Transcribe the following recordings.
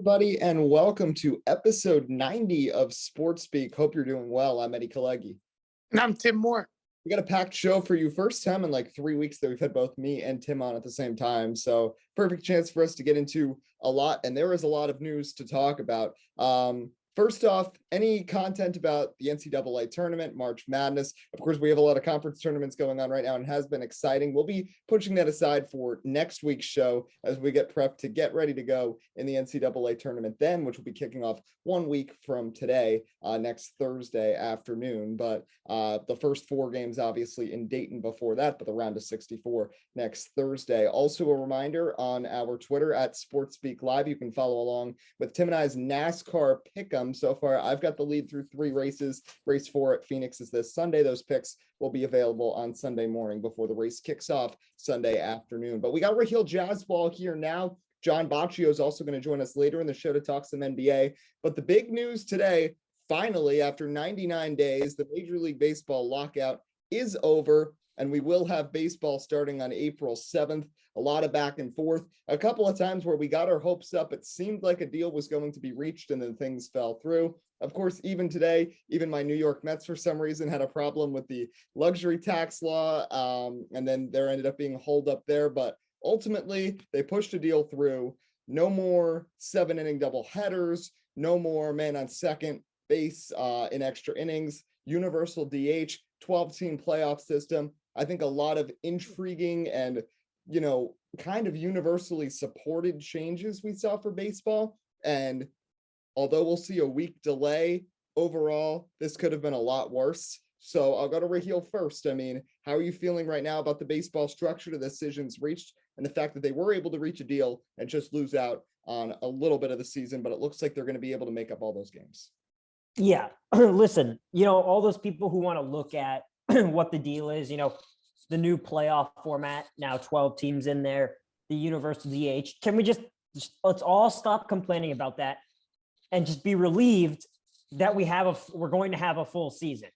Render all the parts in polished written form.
everybody, and welcome to episode 90 of Sports Speak. Hope you're doing well. I'm Eddie Kalegi. And I'm Tim Moore. We got a packed show for you. First time in like 3 weeks that we've had both me and Tim on at the same time. So perfect chance for us to get into a lot. And there is a lot of news to talk about. First off, any content about the NCAA tournament, March Madness. Of course, we have a lot of conference tournaments going on right now and it has been exciting. We'll be pushing that aside for next week's show as we get prepped to get ready to go in the NCAA tournament then, which will be kicking off 1 week from today, next Thursday afternoon. But the first four games obviously in Dayton before that, but the round of 64 next Thursday. Also a reminder on our Twitter at SportsSpeak Live, you can follow along with Tim and I's NASCAR pick'em. So far, I've got the lead through three races. Race 4 at Phoenix is this Sunday. Those picks will be available on Sunday morning before the race kicks off Sunday afternoon. But we got Rahill Jaiswal here now. John Boccio is also going to join us later in the show to talk some NBA. But the big news today, finally, after 99 days, the Major League Baseball lockout is over, and we will have baseball starting on April 7th. A lot of back and forth. A couple of times where we got our hopes up, it seemed like a deal was going to be reached and then things fell through. Of course, even today, even my New York Mets for some reason had a problem with the luxury tax law, and then there ended up being a hold up there. But ultimately, they pushed a deal through. No more 7-inning double headers, no more man on second base in extra innings, universal DH, 12-team playoff system. I think a lot of intriguing and kind of universally supported changes we saw for baseball. And although we'll see a week delay, overall, this could have been a lot worse. So I'll go to Rahill first. I mean, how are you feeling right now about the baseball structure, the decisions reached, and the fact that they were able to reach a deal and just lose out on a little bit of the season, but it looks like they're going to be able to make up all those games? Yeah. Listen, all those people who want to look at what the deal is, the new playoff format, now 12 teams in there, the universal DH. Can we just let's all stop complaining about that and just be relieved that we're going to have a full season?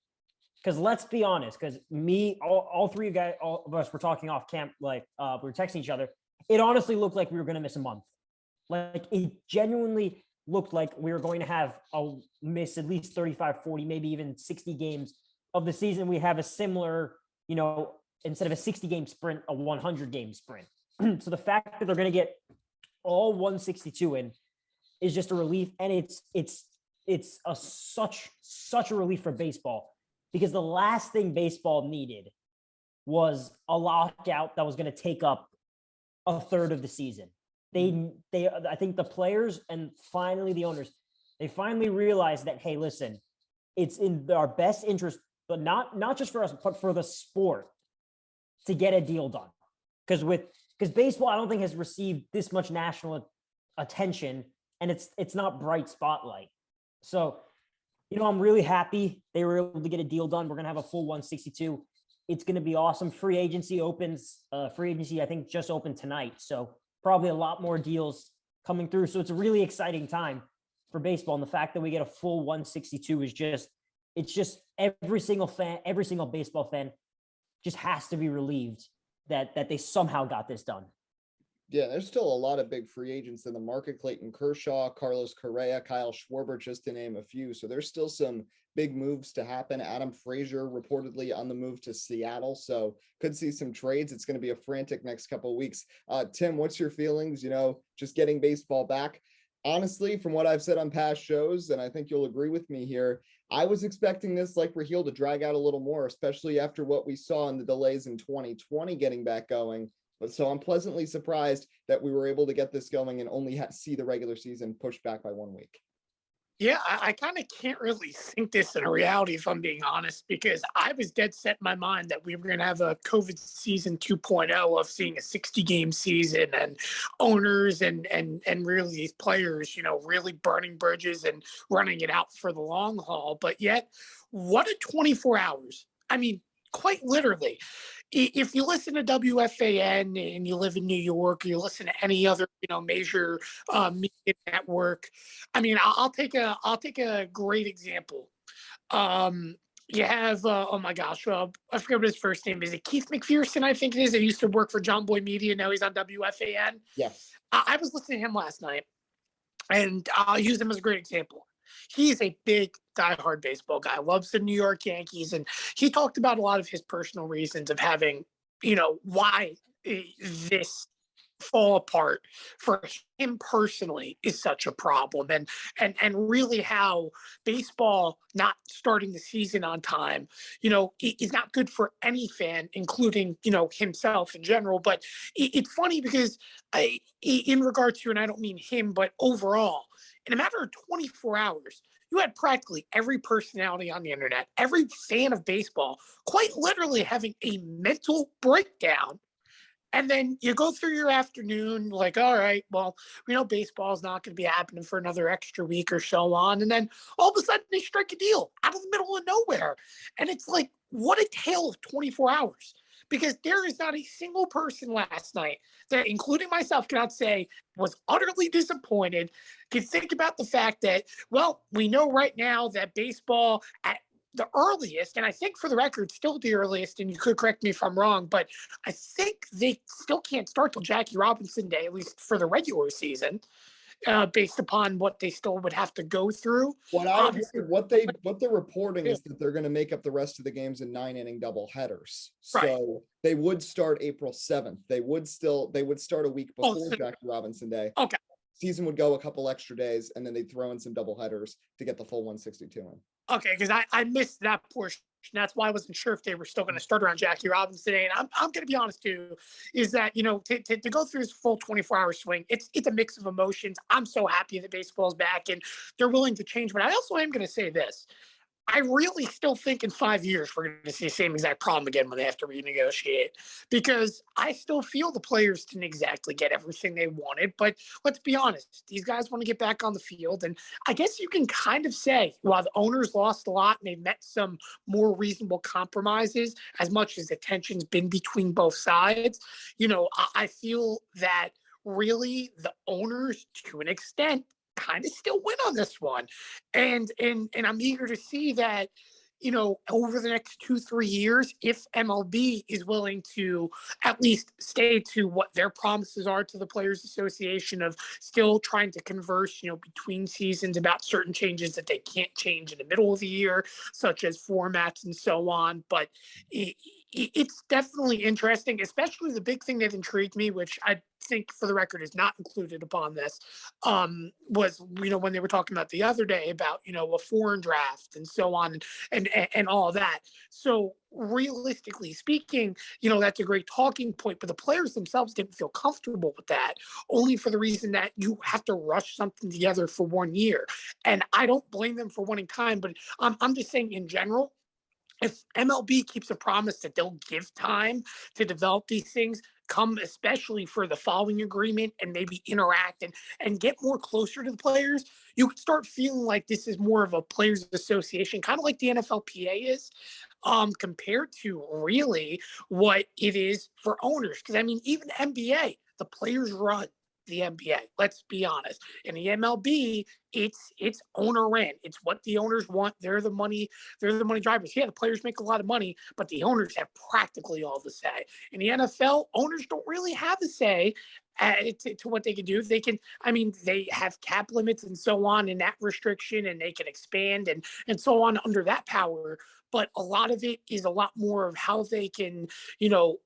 Because let's be honest, because all three of guys, all of us were talking off camp, like we were texting each other. It honestly looked like we were going to miss a month. Like it genuinely looked like we were going to miss at least 35, 40, maybe even 60 games of the season. We have a similar, instead of a 60-game sprint, a 100-game sprint. So the fact that they're going to get all 162 in is just a relief, and it's such a relief for baseball, because the last thing baseball needed was a lockout that was going to take up a third of the season. I think the players and finally the owners, they finally realized that, hey, listen, it's in our best interest, but not just for us, but for the sport, to get a deal done. Because baseball, I don't think, has received this much national attention, and it's not bright spotlight. So, I'm really happy they were able to get a deal done. We're going to have a full 162. It's going to be awesome. Free agency, I think, just opened tonight. So probably a lot more deals coming through. So it's a really exciting time for baseball. And the fact that we get a full 162 is just every single baseball fan just has to be relieved that they somehow got this done. Yeah, there's still a lot of big free agents in the market. Clayton Kershaw, Carlos Correa, Kyle Schwarber, just to name a few. So there's still some big moves to happen. Adam Frazier reportedly on the move to Seattle. So could see some trades. It's going to be a frantic next couple of weeks. Tim, what's your feelings, just getting baseball back? Honestly, from what I've said on past shows, and I think you'll agree with me here, I was expecting this, like Rahill, to drag out a little more, especially after what we saw in the delays in 2020 getting back going. But so I'm pleasantly surprised that we were able to get this going and only see the regular season pushed back by 1 week. Yeah, I kind of can't really think this in a reality, if I'm being honest, because I was dead set in my mind that we were going to have a COVID season 2.0 of seeing a 60-game season and owners and really these players, really burning bridges and running it out for the long haul. But yet, what a 24 hours. I mean, quite literally. If you listen to WFAN and you live in New York, or you listen to any other, major media network, I mean, I'll take a great example. You have, oh my gosh, I forget what his first name is. Keith McPherson, I think it is. He used to work for John Boy Media. Now he's on WFAN. Yes. I was listening to him last night, And I'll use him as a great example. He's a big diehard baseball guy, loves the New York Yankees. And he talked about a lot of his personal reasons of having, why this fall apart for him personally is such a problem, and really how baseball not starting the season on time is not good for any fan, including himself in general. But it's funny because in regard to, and I don't mean him, but overall, in a matter of 24 hours, you had practically every personality on the internet, every fan of baseball, quite literally having a mental breakdown. And then you go through your afternoon like, all right, well, we know baseball is not going to be happening for another extra week or so on. And then all of a sudden they strike a deal out of the middle of nowhere. And it's like, what a tale of 24 hours. Because there is not a single person last night that, including myself, cannot say was utterly disappointed. Can think about the fact that, well, we know right now that baseball at the earliest, and I think for the record, still the earliest, and you could correct me if I'm wrong, but I think they still can't start till Jackie Robinson Day, at least for the regular season, based upon what they still would have to go through. What they're reporting is that they're going to make up the rest of the games in 9-inning double headers. Right. So they would start April 7th. They would start a week before Jackie Robinson Day. Okay. Season would go a couple extra days, and then they'd throw in some double headers to get the full 162 in. Okay, because I missed that portion. That's why I wasn't sure if they were still going to start around Jackie Robinson Day. And I'm going to be honest too, is that to go through this full 24-hour swing, it's a mix of emotions. I'm so happy that baseball's back and they're willing to change. But I also am going to say this. I really still think in 5 years we're going to see the same exact problem again when they have to renegotiate, because I still feel the players didn't exactly get everything they wanted. But let's be honest, these guys want to get back on the field. And I guess you can kind of say, while the owners lost a lot and they met some more reasonable compromises, as much as the tension's been between both sides, I feel that really the owners, to an extent, kind of still win on this one. And I'm eager to see that, over the next 2-3 years, if MLB is willing to at least stay to what their promises are to the Players Association of still trying to converse, between seasons about certain changes that they can't change in the middle of the year, such as formats and so on. But it's definitely interesting, especially the big thing that intrigued me, which I think for the record is not included upon this, was, when they were talking about the other day about, a foreign draft and so on and all of that. So realistically speaking, that's a great talking point, but the players themselves didn't feel comfortable with that, only for the reason that you have to rush something together for 1 year. And I don't blame them for wanting time, but I'm just saying in general, if MLB keeps a promise that they'll give time to develop these things, come especially for the following agreement and maybe interact and get more closer to the players, you can start feeling like this is more of a players association, kind of like the NFLPA is, compared to really what it is for owners. Because I mean, even NBA, the players run the NBA. Let's be honest. In the MLB, it's owner ran. It's what the owners want. They're the money drivers. Yeah, the players make a lot of money, but the owners have practically all the say. In the NFL, owners don't really have a say to what they can do. They can, they have cap limits and so on, and that restriction, and they can expand and so on under that power. But a lot of it is a lot more of how they can,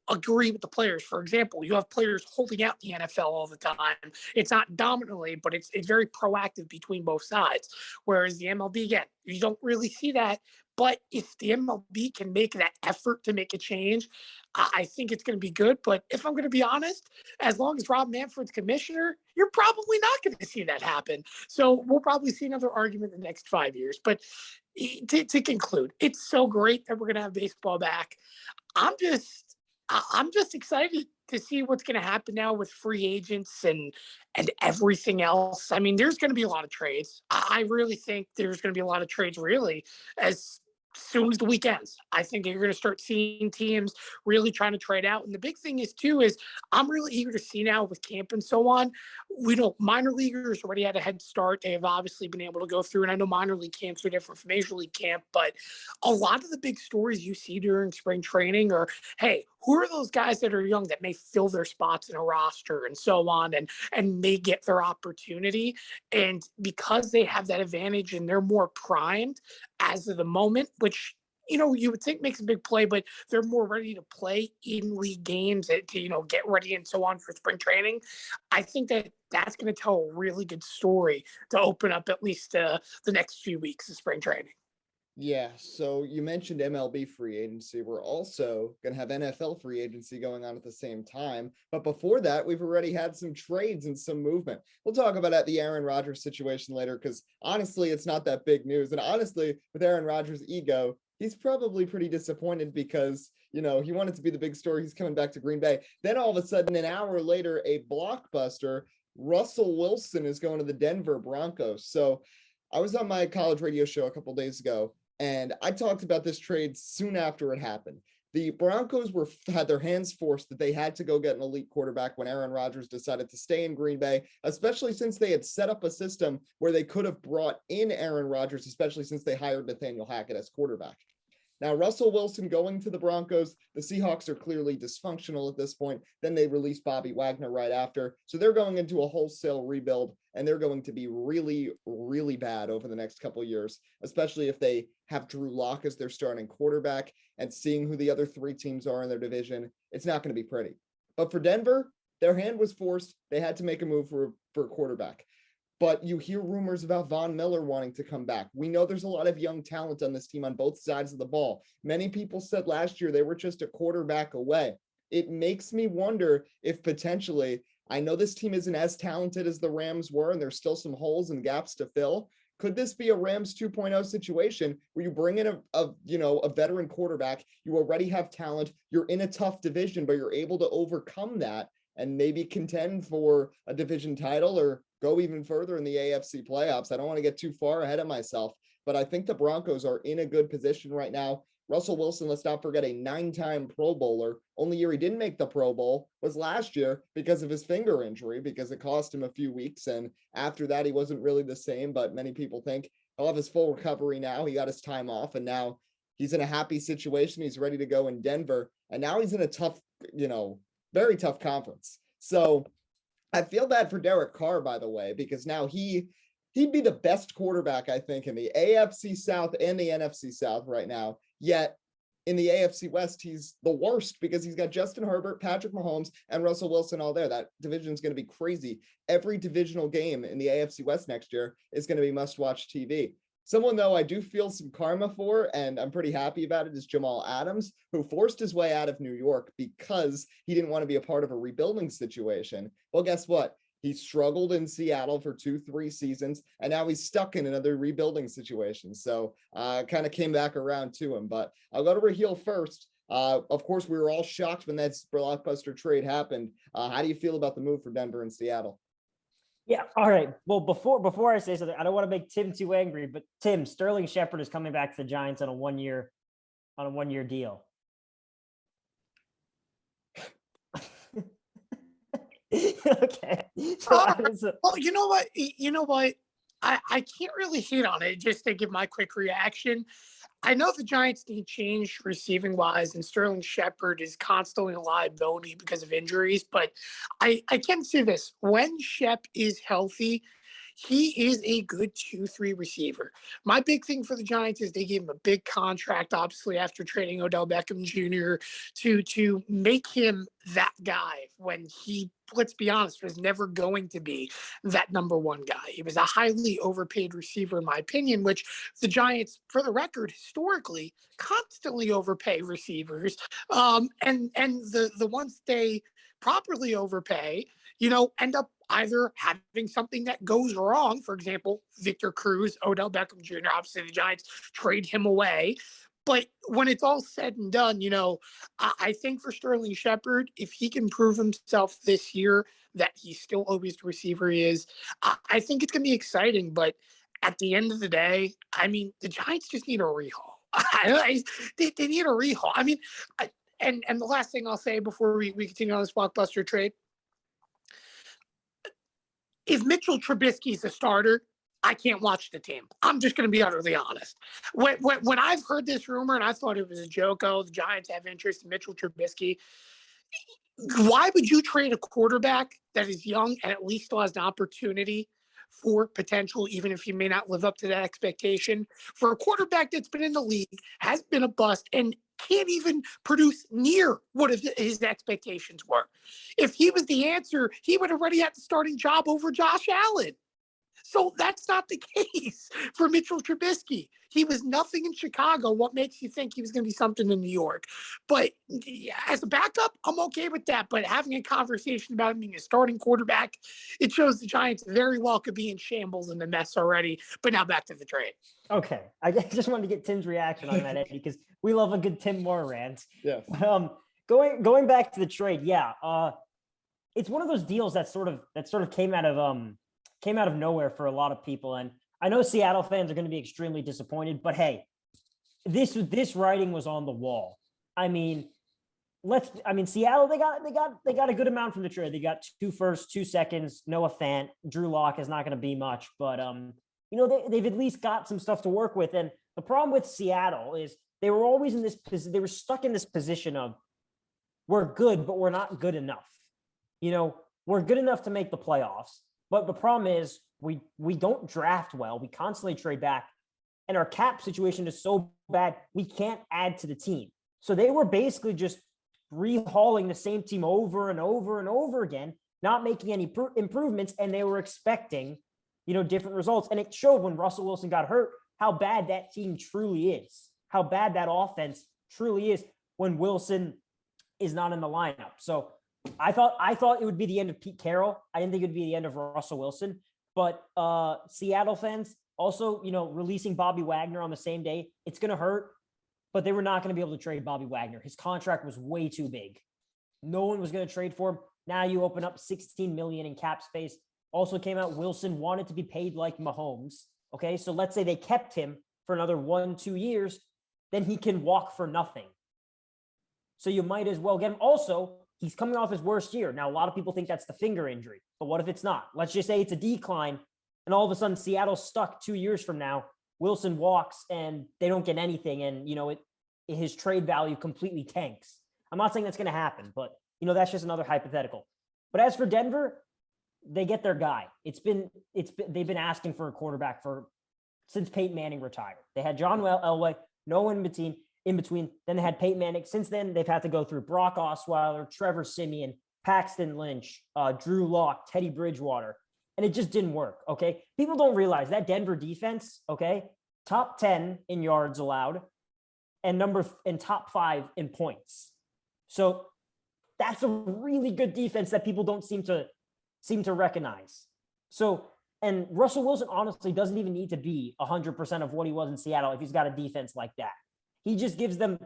agree with the players. For example, you have players holding out the NFL all the time. It's not dominantly, but it's very proactive between both sides. Whereas the MLB, again, you don't really see that. But if the MLB can make that effort to make a change, I think it's going to be good. But if I'm going to be honest, as long as Rob Manfred's commissioner, you're probably not going to see that happen. So we'll probably see another argument in the next 5 years. But to conclude, it's so great that we're going to have baseball back. I'm just excited to see what's going to happen now with free agents and everything else. I mean, there's going to be a lot of trades. I really think there's going to be a lot of trades really as soon as the week ends. I think you're going to start seeing teams really trying to trade out. And the big thing is too, is I'm really eager to see now with camp and so on. We know minor leaguers already had a head start. They have obviously been able to go through, and I know minor league camps are different from major league camp, but a lot of the big stories you see during spring training are, hey, who are those guys that are young that may fill their spots in a roster and so on, and may get their opportunity. And because they have that advantage and they're more primed as of the moment, which, you would think makes a big play, but they're more ready to play in league games to, get ready and so on for spring training. I think that's going to tell a really good story to open up at least the next few weeks of spring training. Yeah, so you mentioned MLB free agency. We're also going to have NFL free agency going on at the same time. But before that, we've already had some trades and some movement. We'll talk about the Aaron Rodgers situation later, because honestly, it's not that big news. And honestly, with Aaron Rodgers' ego, he's probably pretty disappointed because, he wanted to be the big story. He's coming back to Green Bay. Then all of a sudden, an hour later, a blockbuster, Russell Wilson is going to the Denver Broncos. So I was on my college radio show a couple of days ago, and I talked about this trade soon after it happened. The Broncos had their hands forced that they had to go get an elite quarterback when Aaron Rodgers decided to stay in Green Bay, especially since they had set up a system where they could have brought in Aaron Rodgers, especially since they hired Nathaniel Hackett as quarterback. Now, Russell Wilson going to the Broncos, the Seahawks are clearly dysfunctional at this point. Then they released Bobby Wagner right after. So they're going into a wholesale rebuild, and they're going to be really, really bad over the next couple of years, especially if they have Drew Lock as their starting quarterback, and seeing who the other three teams are in their division. It's not going to be pretty. But for Denver, their hand was forced. They had to make a move for a quarterback. But you hear rumors about Von Miller wanting to come back. We know there's a lot of young talent on this team on both sides of the ball. Many people said last year they were just a quarterback away. It makes me wonder if potentially, I know this team isn't as talented as the Rams were, and there's still some holes and gaps to fill. Could this be a Rams 2.0 situation where you bring in a veteran quarterback, you already have talent, you're in a tough division, but you're able to overcome that and maybe contend for a division title or go even further in the AFC playoffs? I don't want to get too far ahead of myself, but I think the Broncos are in a good position right now. Russell Wilson, let's not forget, a 9-time Pro Bowler. Only year he didn't make the Pro Bowl was last year because of his finger injury, because it cost him a few weeks. And after that, he wasn't really the same, but many people think he'll have his full recovery now. He got his time off, and now he's in a happy situation. He's ready to go in Denver, and now he's in a tough, very tough conference. So I feel bad for Derek Carr, by the way, because now he'd be the best quarterback, I think, in the AFC South and the NFC South right now. Yet in the AFC West, he's the worst because he's got Justin Herbert, Patrick Mahomes, and Russell Wilson all there. That division is going to be crazy. Every divisional game in the AFC West next year is going to be must-watch TV. Someone, though, I do feel some karma for, and I'm pretty happy about it, is Jamal Adams, who forced his way out of New York because he didn't want to be a part of a rebuilding situation. Well, guess what? He struggled in Seattle for 2-3 seasons, and now he's stuck in another rebuilding situation. So kind of came back around to him. But I'll go to Rahill first. Of course, we were all shocked when that blockbuster trade happened. How do you feel about the move for Denver and Seattle? Yeah. All right. Well, before I say something, I don't want to make Tim too angry, but Tim, Sterling Shepard is coming back to the Giants on a one-year deal. Okay. Well, you know what? I can't really hate on it. Just to give my quick reaction, I know the Giants need change receiving wise, and Sterling Shepard is constantly a liability because of injuries. But I can say this: when Shep is healthy, he is a good 2-3 receiver. My big thing for the Giants is they gave him a big contract, obviously, after trading Odell Beckham Jr. to make him that guy when he, let's be honest, was never going to be that number one guy. He was a highly overpaid receiver, in my opinion, which the Giants, for the record, historically constantly overpay receivers. And the ones they properly overpay, end up either having something that goes wrong. For example, Victor Cruz, Odell Beckham Jr., obviously the Giants trade him away. But when it's all said and done, I think for Sterling Shepard, if he can prove himself this year that he's still always the receiver he is, I think it's going to be exciting. But at the end of the day, I mean, the Giants just need a rehaul. They need a rehaul. I mean, and the last thing I'll say before we continue on this blockbuster trade, if Mitchell Trubisky is a starter, I can't watch the team. I'm just going to be utterly honest. When I've heard this rumor and I thought it was a joke, oh, the Giants have interest in Mitchell Trubisky. Why would you trade a quarterback that is young and at least still has an opportunity for potential, even if he may not live up to that expectation, for a quarterback that's been in the league, has been a bust, and can't even produce near what his expectations were? If he was the answer, he would already have the starting job over Josh Allen. So that's not the case for Mitchell Trubisky. He was nothing in Chicago. What makes you think he was going to be something in New York? But as a backup, I'm okay with that. But having a conversation about him being a starting quarterback, it shows the Giants very well could be in shambles and a mess already. But now back to the trade. Okay. I just wanted to get Tim's reaction on that, Eddie, because we love a good Tim Moore rant. Yes. Going back to the trade, yeah. It's one of those deals that sort of came out of nowhere for a lot of people. And I know Seattle fans are going to be extremely disappointed, but hey, this writing was on the wall. I mean, Seattle, they got a good amount from the trade. They got 2 firsts, 2 seconds, Noah Fant. Drew Lock is not going to be much, but they've at least got some stuff to work with. And the problem with Seattle is they were always they were stuck in this position of, we're good, but we're not good enough. We're good enough to make the playoffs. But the problem is we don't draft well. We constantly trade back, and our cap situation is so bad we can't add to the team. So they were basically just rehauling the same team over and over and over again, not making any improvements, and they were expecting, different results. And it showed when Russell Wilson got hurt how bad that team truly is, how bad that offense truly is when Wilson is not in the lineup. So I thought it would be the end of Pete Carroll. I didn't think it would be the end of Russell Wilson. But Seattle fans also, releasing Bobby Wagner on the same day, it's going to hurt. But they were not going to be able to trade Bobby Wagner. His contract was way too big. No one was going to trade for him. Now you open up $16 million in cap space. Also came out, Wilson wanted to be paid like Mahomes. Okay, so let's say they kept him for another 1-2 years, then he can walk for nothing. So you might as well get him. Also, he's coming off his worst year. Now, a lot of people think that's the finger injury, but what if it's not? Let's just say it's a decline, and all of a sudden Seattle's stuck 2 years from now. Wilson walks and they don't get anything, and his trade value completely tanks. I'm not saying that's going to happen, but that's just another hypothetical. But as for Denver, they get their guy. They've been asking for a quarterback since Peyton Manning retired. They had John Elway, no one in between. Then they had Peyton Manning. Since then, they've had to go through Brock Osweiler, Trevor Siemian, Paxton Lynch, Drew Lock, Teddy Bridgewater, and it just didn't work. Okay, people don't realize that Denver defense. Okay, top 10 in yards allowed, and top 5 in points. So that's a really good defense that people don't seem to recognize. So, and Russell Wilson honestly doesn't even need to be 100% of what he was in Seattle if he's got a defense like that. He just gives them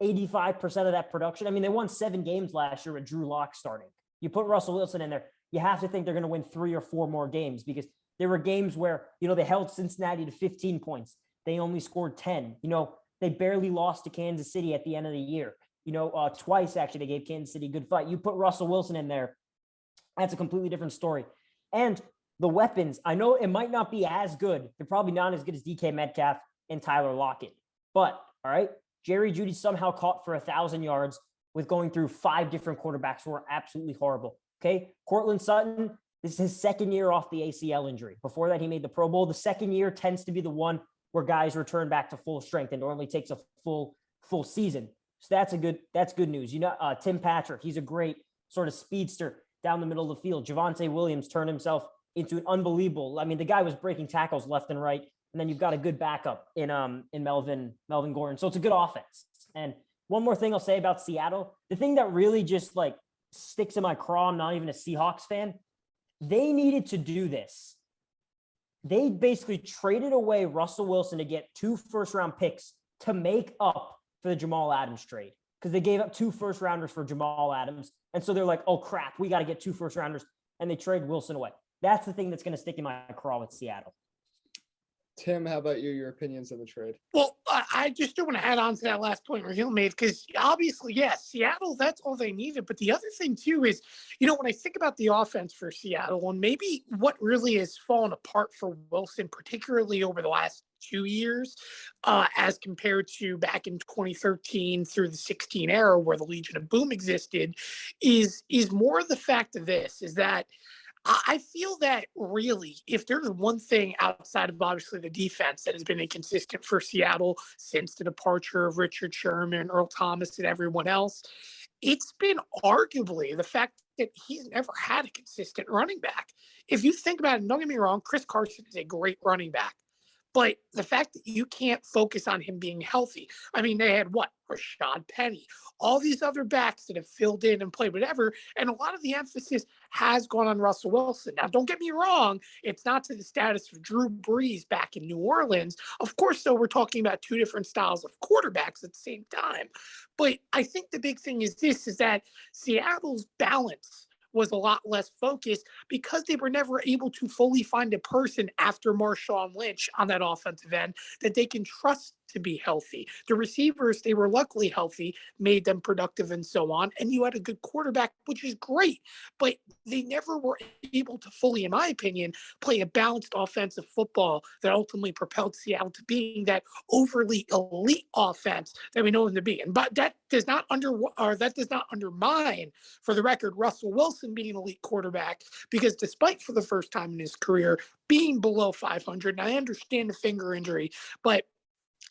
85% of that production. I mean, they won 7 games last year with Drew Lock starting. You put Russell Wilson in there, you have to think they're going to win 3 or 4 more games, because there were games where, they held Cincinnati to 15 points. They only scored 10. They barely lost to Kansas City at the end of the year. Twice actually they gave Kansas City a good fight. You put Russell Wilson in there, that's a completely different story. And the weapons, I know it might not be as good. They're probably not as good as DK Metcalf and Tyler Lockett. But, all right, Jerry Jeudy somehow caught for 1,000 yards with going through 5 different quarterbacks who are absolutely horrible. Okay, Cortland Sutton, this is his second year off the ACL injury. Before that, he made the Pro Bowl. The second year tends to be the one where guys return back to full strength, and normally takes a full season. So that's good news. Tim Patrick, he's a great sort of speedster down the middle of the field. Javonte Williams turned himself into an unbelievable. I mean, the guy was breaking tackles left and right. And then you've got a good backup in Melvin Gordon. So it's a good offense. And one more thing I'll say about Seattle, the thing that really just sticks in my craw, I'm not even a Seahawks fan. They needed to do this. They basically traded away Russell Wilson to get 2 first-round picks to make up for the Jamal Adams trade, because they gave up 2 first-rounders for Jamal Adams. And so they're like, oh, crap, we got to get 2 first-rounders. And they trade Wilson away. That's the thing that's going to stick in my craw with Seattle. Tim, how about you? Your opinions on the trade? Well, I just do want to add on to that last point Rahill made, because obviously, yes, Seattle, that's all they needed. But the other thing, too, is, when I think about the offense for Seattle and maybe what really has fallen apart for Wilson, particularly over the last 2 years, as compared to back in 2013 through the 16 era where the Legion of Boom existed, is more the fact of this, is that I feel that really, if there's one thing outside of obviously the defense that has been inconsistent for Seattle since the departure of Richard Sherman, Earl Thomas, and everyone else, it's been arguably the fact that he's never had a consistent running back. If you think about it, don't get me wrong, Chris Carson is a great running back. But the fact that you can't focus on him being healthy. I mean, they had what? Rashad Penny, all these other backs that have filled in and played whatever. And a lot of the emphasis has gone on Russell Wilson. Now, don't get me wrong. It's not to the status of Drew Brees back in New Orleans. Of course, though, we're talking about two different styles of quarterbacks at the same time. But I think the big thing is this, is that Seattle's balance was a lot less focused because they were never able to fully find a person after Marshawn Lynch on that offensive end that they can trust to be healthy. The receivers, they were luckily healthy, made them productive and so on. And you had a good quarterback, which is great. But they never were able to fully, in my opinion, play a balanced offensive football that ultimately propelled Seattle to being that overly elite offense that we know them to be. And but that does not undermine, for the record, Russell Wilson being an elite quarterback, because despite for the first time in his career being below 500, and I understand the finger injury, but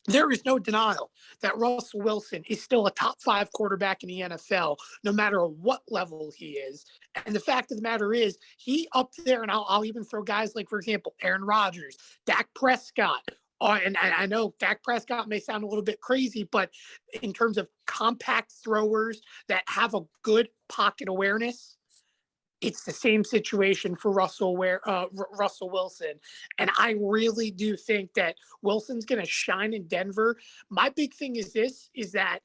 there is no denial that Russell Wilson is still a top 5 quarterback in the NFL, no matter what level he is. And the fact of the matter is, he up there, and I'll even throw guys like, for example, Aaron Rodgers, Dak Prescott. And I know Dak Prescott may sound a little bit crazy, but in terms of compact throwers that have a good pocket awareness, it's the same situation for Russell Wilson. And I really do think that Wilson's going to shine in Denver. My big thing is this, is that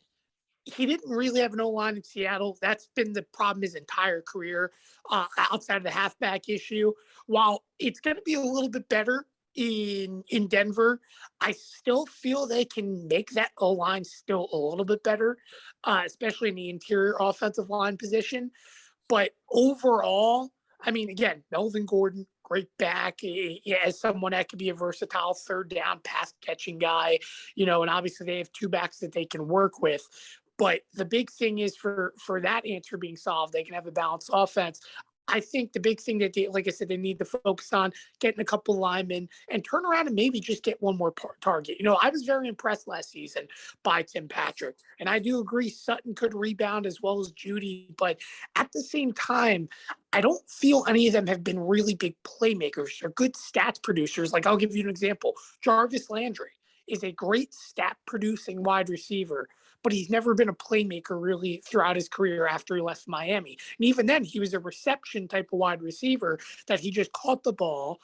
he didn't really have an O-line in Seattle. That's been the problem his entire career, outside of the halfback issue. While it's going to be a little bit better in Denver, I still feel they can make that O-line still a little bit better, especially in the interior offensive line position. But overall, I mean, again, Melvin Gordon, great back, as someone that could be a versatile third down pass catching guy, and obviously they have two backs that they can work with. But the big thing is for that answer being solved, they can have a balanced offense. I think the big thing that they, like I said, they need to focus on getting a couple of linemen and turn around and maybe just get one more target. I was very impressed last season by Tim Patrick, and I do agree Sutton could rebound as well as Judy, but at the same time, I don't feel any of them have been really big playmakers or good stats producers. Like, I'll give you an example. Jarvis Landry is a great stat producing wide receiver, but he's never been a playmaker really throughout his career after he left Miami. And even then, he was a reception type of wide receiver that he just caught the ball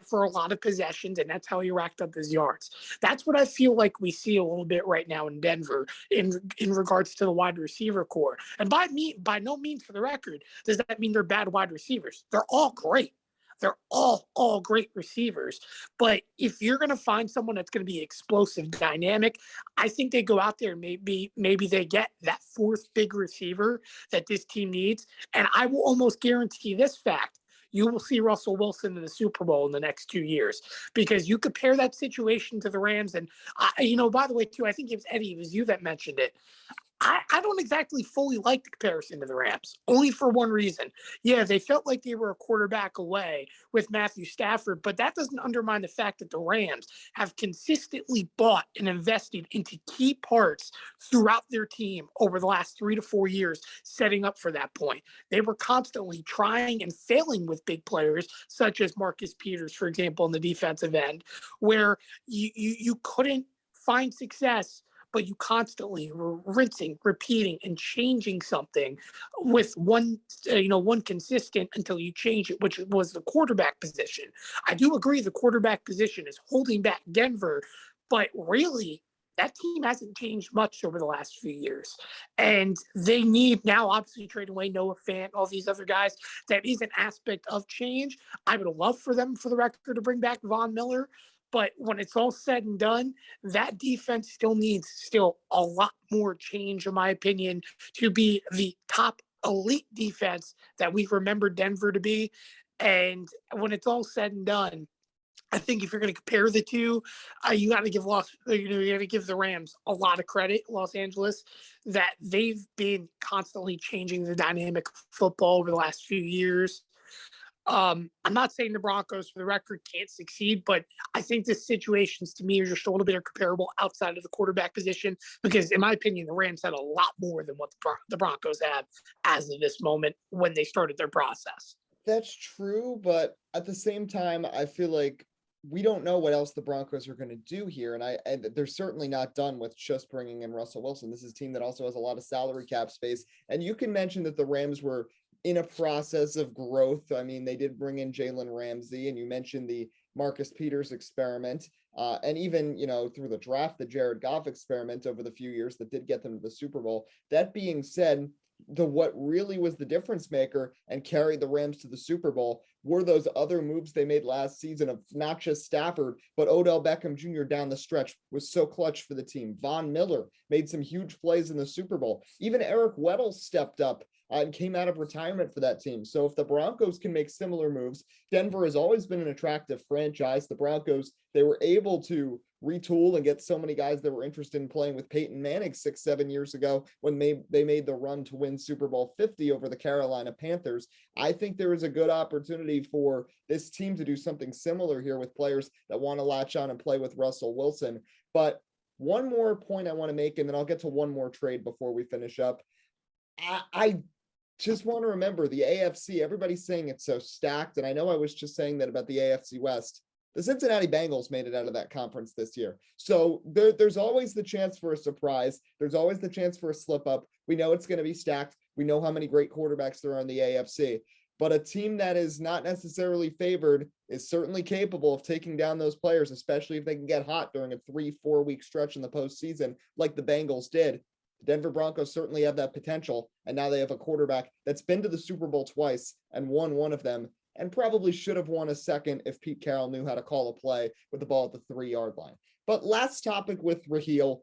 for a lot of possessions, and that's how he racked up his yards. That's what I feel like we see a little bit right now in Denver in regards to the wide receiver core. And by no means, for the record, does that mean they're bad wide receivers. They're all great. They're all great receivers. But if you're going to find someone that's going to be explosive, dynamic, I think they go out there, maybe they get that fourth big receiver that this team needs. And I will almost guarantee this fact. You will see Russell Wilson in the Super Bowl in the next 2 years, because you compare that situation to the Rams. And, by the way, too, I think it was Eddie, it was you that mentioned it. I don't exactly fully like the comparison to the Rams, only for one reason. Yeah, they felt like they were a quarterback away with Matthew Stafford, but that doesn't undermine the fact that the Rams have consistently bought and invested into key parts throughout their team over the last 3 to 4 years, setting up for that point. They were constantly trying and failing with big players, such as Marcus Peters, for example, in the defensive end, where you couldn't find success, but you constantly were rinsing, repeating, and changing something with one consistent until you change it, which was the quarterback position. I do agree the quarterback position is holding back Denver, but really that team hasn't changed much over the last few years. And they need now, obviously, trading away Noah Fant, all these other guys. That is an aspect of change. I would love for them, for the record, to bring back Von Miller. But when it's all said and done, that defense still needs a lot more change, in my opinion, to be the top elite defense that we remember Denver to be. And when it's all said and done, I think if you're going to compare the two, you got to give you got to give the Rams a lot of credit, Los Angeles, that they've been constantly changing the dynamic of football over the last few years. I'm not saying the Broncos, for the record, can't succeed, but I think the situations to me are just a little bit comparable outside of the quarterback position, because in my opinion, the Rams had a lot more than what the Broncos have as of this moment when they started their process. That's true, but at the same time, I feel like we don't know what else the Broncos are going to do here. And they're certainly not done with just bringing in Russell Wilson. This is a team that also has a lot of salary cap space. And you can mention that the Rams were in a process of growth. I mean, they did bring in Jalen Ramsey, and you mentioned the Marcus Peters experiment, and even, through the draft, the Jared Goff experiment over the few years that did get them to the Super Bowl. That being said, what really was the difference maker and carried the Rams to the Super Bowl were those other moves they made last season of not just Stafford, but Odell Beckham Jr. down the stretch was so clutch for the team. Von Miller made some huge plays in the Super Bowl. Even Eric Weddle stepped up and came out of retirement for that team. So if the Broncos can make similar moves, Denver has always been an attractive franchise. The Broncos, they were able to retool and get so many guys that were interested in playing with Peyton Manning 6-7 years ago when they made the run to win Super Bowl 50 over the Carolina Panthers. I think there is a good opportunity for this team to do something similar here with players that want to latch on and play with Russell Wilson. But one more point I want to make, and then I'll get to one more trade before we finish up. I just want to remember the AFC, everybody's saying it's so stacked. And I know I was just saying that about the AFC West. The Cincinnati Bengals made it out of that conference this year. So there's always the chance for a surprise. There's always the chance for a slip up. We know it's going to be stacked. We know how many great quarterbacks there are in the AFC. But a team that is not necessarily favored is certainly capable of taking down those players, especially if they can get hot during a 3-4 week stretch in the postseason like the Bengals did. The Denver Broncos certainly have that potential, and now they have a quarterback that's been to the Super Bowl twice and won one of them, and probably should have won a second if Pete Carroll knew how to call a play with the ball at the 3-yard line. But last topic with Rahill,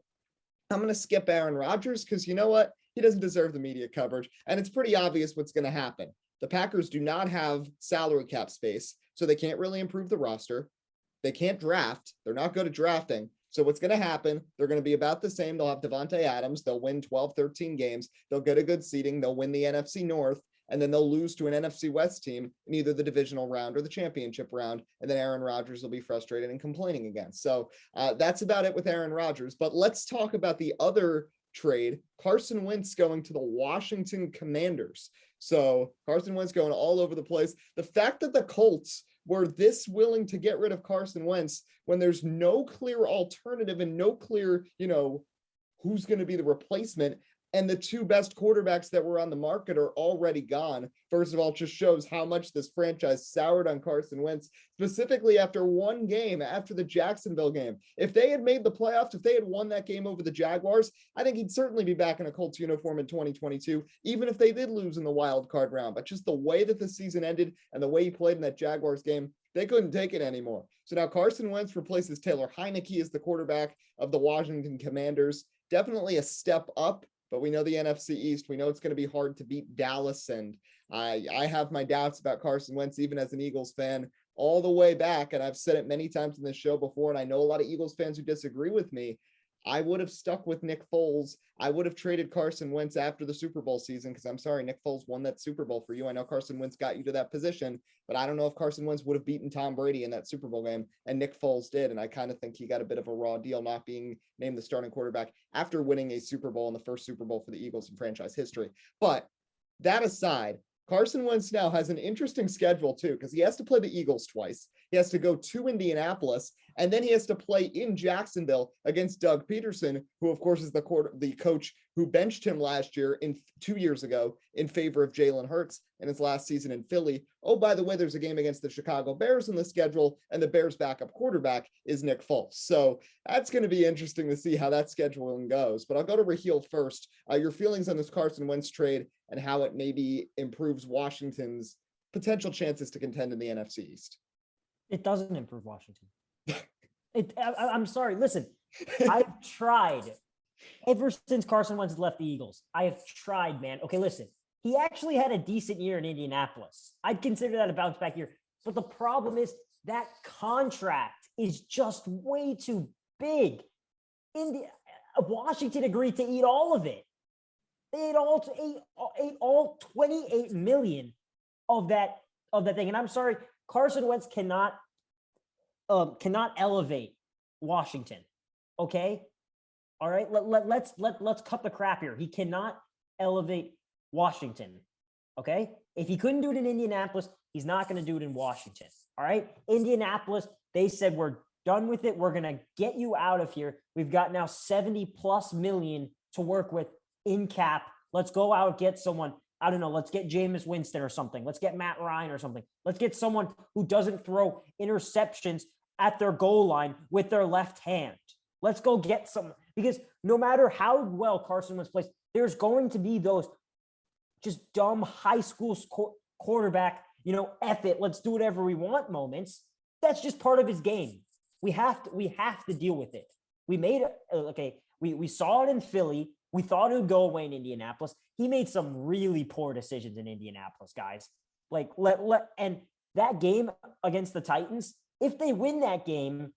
I'm going to skip Aaron Rodgers because you know what? He doesn't deserve the media coverage, and it's pretty obvious what's going to happen. The Packers do not have salary cap space, so they can't really improve the roster. They can't draft. They're not good at drafting. So what's going to happen, they're going to be about the same. They'll have Devontae Adams. They'll win 12, 13 games. They'll get a good seeding. They'll win the NFC North, and then they'll lose to an NFC West team in either the divisional round or the championship round, and then Aaron Rodgers will be frustrated and complaining again. So that's about it with Aaron Rodgers. But let's talk about the other trade, Carson Wentz going to the Washington Commanders. So Carson Wentz going all over the place. The fact that the Colts were this willing to get rid of Carson Wentz when there's no clear alternative and no clear, who's going to be the replacement, and the two best quarterbacks that were on the market are already gone. First of all, just shows how much this franchise soured on Carson Wentz, specifically after one game, after the Jacksonville game. If they had made the playoffs, if they had won that game over the Jaguars, I think he'd certainly be back in a Colts uniform in 2022, even if they did lose in the wild card round. But just the way that the season ended and the way he played in that Jaguars game, they couldn't take it anymore. So now Carson Wentz replaces Taylor Heineke as the quarterback of the Washington Commanders. Definitely a step up. But we know the NFC East. We know it's going to be hard to beat Dallas. And I have my doubts about Carson Wentz, even as an Eagles fan, all the way back. And I've said it many times in this show before, and I know a lot of Eagles fans who disagree with me. I would have stuck with Nick Foles. I would have traded Carson Wentz after the Super Bowl season because I'm sorry, Nick Foles won that Super Bowl for you. I know Carson Wentz got you to that position, but I don't know if Carson Wentz would have beaten Tom Brady in that Super Bowl game, and Nick Foles did. And I kind of think he got a bit of a raw deal not being named the starting quarterback after winning a Super Bowl in the first Super Bowl for the Eagles in franchise history. But that aside, Carson Wentz now has an interesting schedule too, because he has to play the Eagles twice. He has to go to Indianapolis, and then he has to play in Jacksonville against Doug Peterson, who of course is the coach who benched him last year 2 years ago in favor of Jalen Hurts in his last season in Philly. Oh, by the way, there's a game against the Chicago Bears in the schedule, and the Bears' backup quarterback is Nick Foles. So that's going to be interesting to see how that scheduling goes. But I'll go to Rahill first. Your feelings on this Carson Wentz trade and how it maybe improves Washington's potential chances to contend in the NFC East. It doesn't improve Washington. I'm sorry. Listen, I've tried ever since Carson Wentz left the Eagles. I have tried, man. Okay, listen. He actually had a decent year in Indianapolis. I'd consider that a bounce back year. But the problem is that contract is just way too big. Washington agreed to eat all of it. They ate all 28 million of that thing. And I'm sorry, Carson Wentz cannot elevate Washington. Okay, all right. Let's cut the crap here. He cannot elevate Washington. Okay, if he couldn't do it in Indianapolis, he's not going to do it in Washington. All right, Indianapolis. They said we're done with it. We're going to get you out of here. We've got now 70+ million to work with in cap. Let's go out, get someone. I don't know. Let's get Jameis Winston or something. Let's get Matt Ryan or something. Let's get someone who doesn't throw interceptions at their goal line with their left hand. Let's go get some, because no matter how well Carson Wentz plays, there's going to be those just dumb high school quarterback, F it, let's do whatever we want moments. That's just part of his game. We have to deal with it. We made it. Okay. We saw it in Philly. We thought it would go away in Indianapolis. He made some really poor decisions in Indianapolis, guys. And that game against the Titans, if they win that game,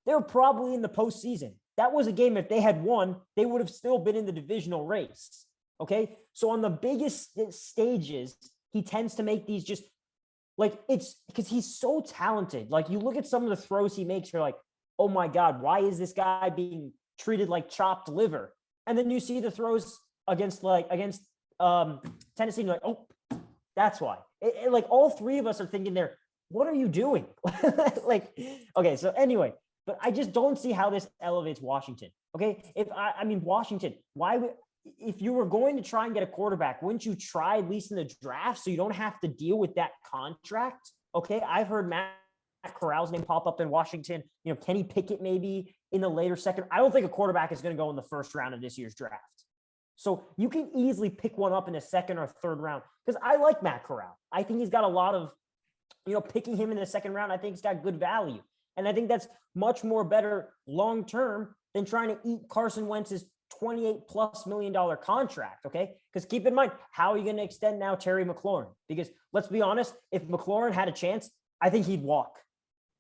they're probably in the postseason. That was a game, if they had won, they would have still been in the divisional race. Okay. So on the biggest stages, he tends to make these just it's because he's so talented. Like, you look at some of the throws he makes, you're like, oh my God, why is this guy being treated like chopped liver? And then you see the throws against Tennessee, you're like, oh, that's why. All three of us are thinking there, what are you doing? Okay, so anyway, but I just don't see how this elevates Washington. Okay, Washington, if you were going to try and get a quarterback, wouldn't you try at least in the draft so you don't have to deal with that contract? Okay, I've heard Matt Corral's name pop up in Washington. Kenny Pickett maybe in the later second. I don't think a quarterback is going to go in the first round of this year's draft. So you can easily pick one up in the second or third round, because I like Matt Corral. I think he's got a lot of, picking him in the second round, I think he's got good value. And I think that's much more better long-term than trying to eat Carson Wentz's $28+ million contract. Okay. Because keep in mind, how are you going to extend now Terry McLaurin? Because let's be honest, if McLaurin had a chance, I think he'd walk.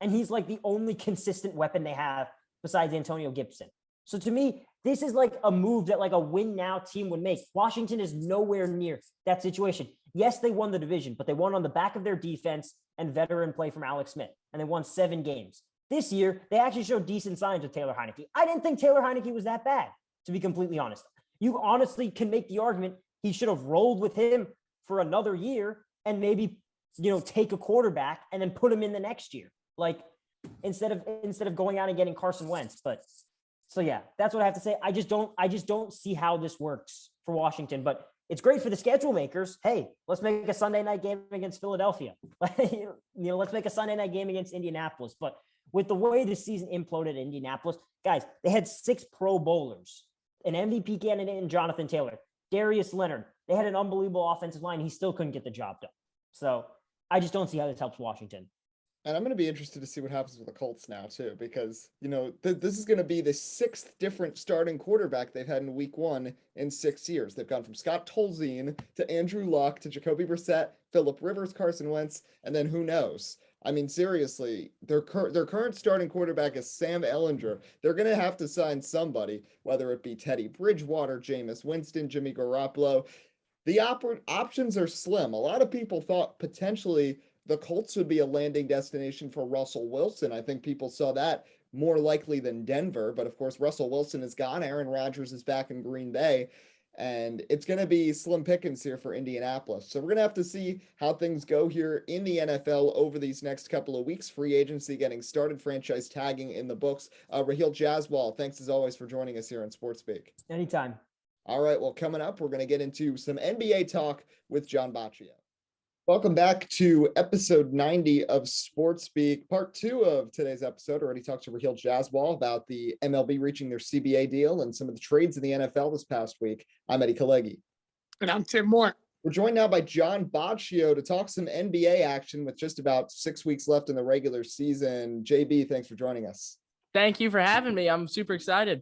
And he's like the only consistent weapon they have besides Antonio Gibson. So to me, this is like a move that like a win now team would make. Washington is nowhere near that situation. Yes, they won the division, but they won on the back of their defense and veteran play from Alex Smith, and they won 7 games. This year, they actually showed decent signs with Taylor Heineke. I didn't think Taylor Heineke was that bad, to be completely honest. You honestly can make the argument he should have rolled with him for another year and maybe, take a quarterback and then put him in the next year. Instead of going out and getting Carson Wentz. But so yeah, that's what I have to say. I just don't see how this works for Washington, but it's great for the schedule makers. Hey, let's make a Sunday night game against Philadelphia. Let's make a Sunday night game against Indianapolis. But with the way the season imploded in Indianapolis, guys, they had 6 Pro Bowlers, an MVP candidate in Jonathan Taylor, Darius Leonard. They had an unbelievable offensive line. He still couldn't get the job done. So I just don't see how this helps Washington. And I'm going to be interested to see what happens with the Colts now, too, because, this is going to be the 6th different starting quarterback they've had in week 1 in 6 years. They've gone from Scott Tolzien to Andrew Luck to Jacoby Brissett, Phillip Rivers, Carson Wentz, and then who knows? I mean, seriously, their current starting quarterback is Sam Ehlinger. They're going to have to sign somebody, whether it be Teddy Bridgewater, Jameis Winston, Jimmy Garoppolo. The options are slim. A lot of people thought potentially the Colts would be a landing destination for Russell Wilson. I think people saw that more likely than Denver, but of course, Russell Wilson is gone. Aaron Rodgers is back in Green Bay, and it's going to be slim pickings here for Indianapolis. So we're going to have to see how things go here in the NFL over these next couple of weeks. Free agency getting started, franchise tagging in the books. Rahill Jaiswal, thanks as always for joining us here on Sports Speak. Anytime. All right, well, coming up, we're going to get into some NBA talk with John Boccio. Welcome back to episode 90 of Sports Speak. Part 2 of today's episode. Already talked to Rahill Jaiswal about the MLB reaching their CBA deal and some of the trades in the NFL this past week. I'm Eddie Kalegi. And I'm Tim Moore. We're joined now by John Boccio to talk some NBA action with just about 6 weeks left in the regular season. JB, thanks for joining us. Thank you for having me. I'm super excited.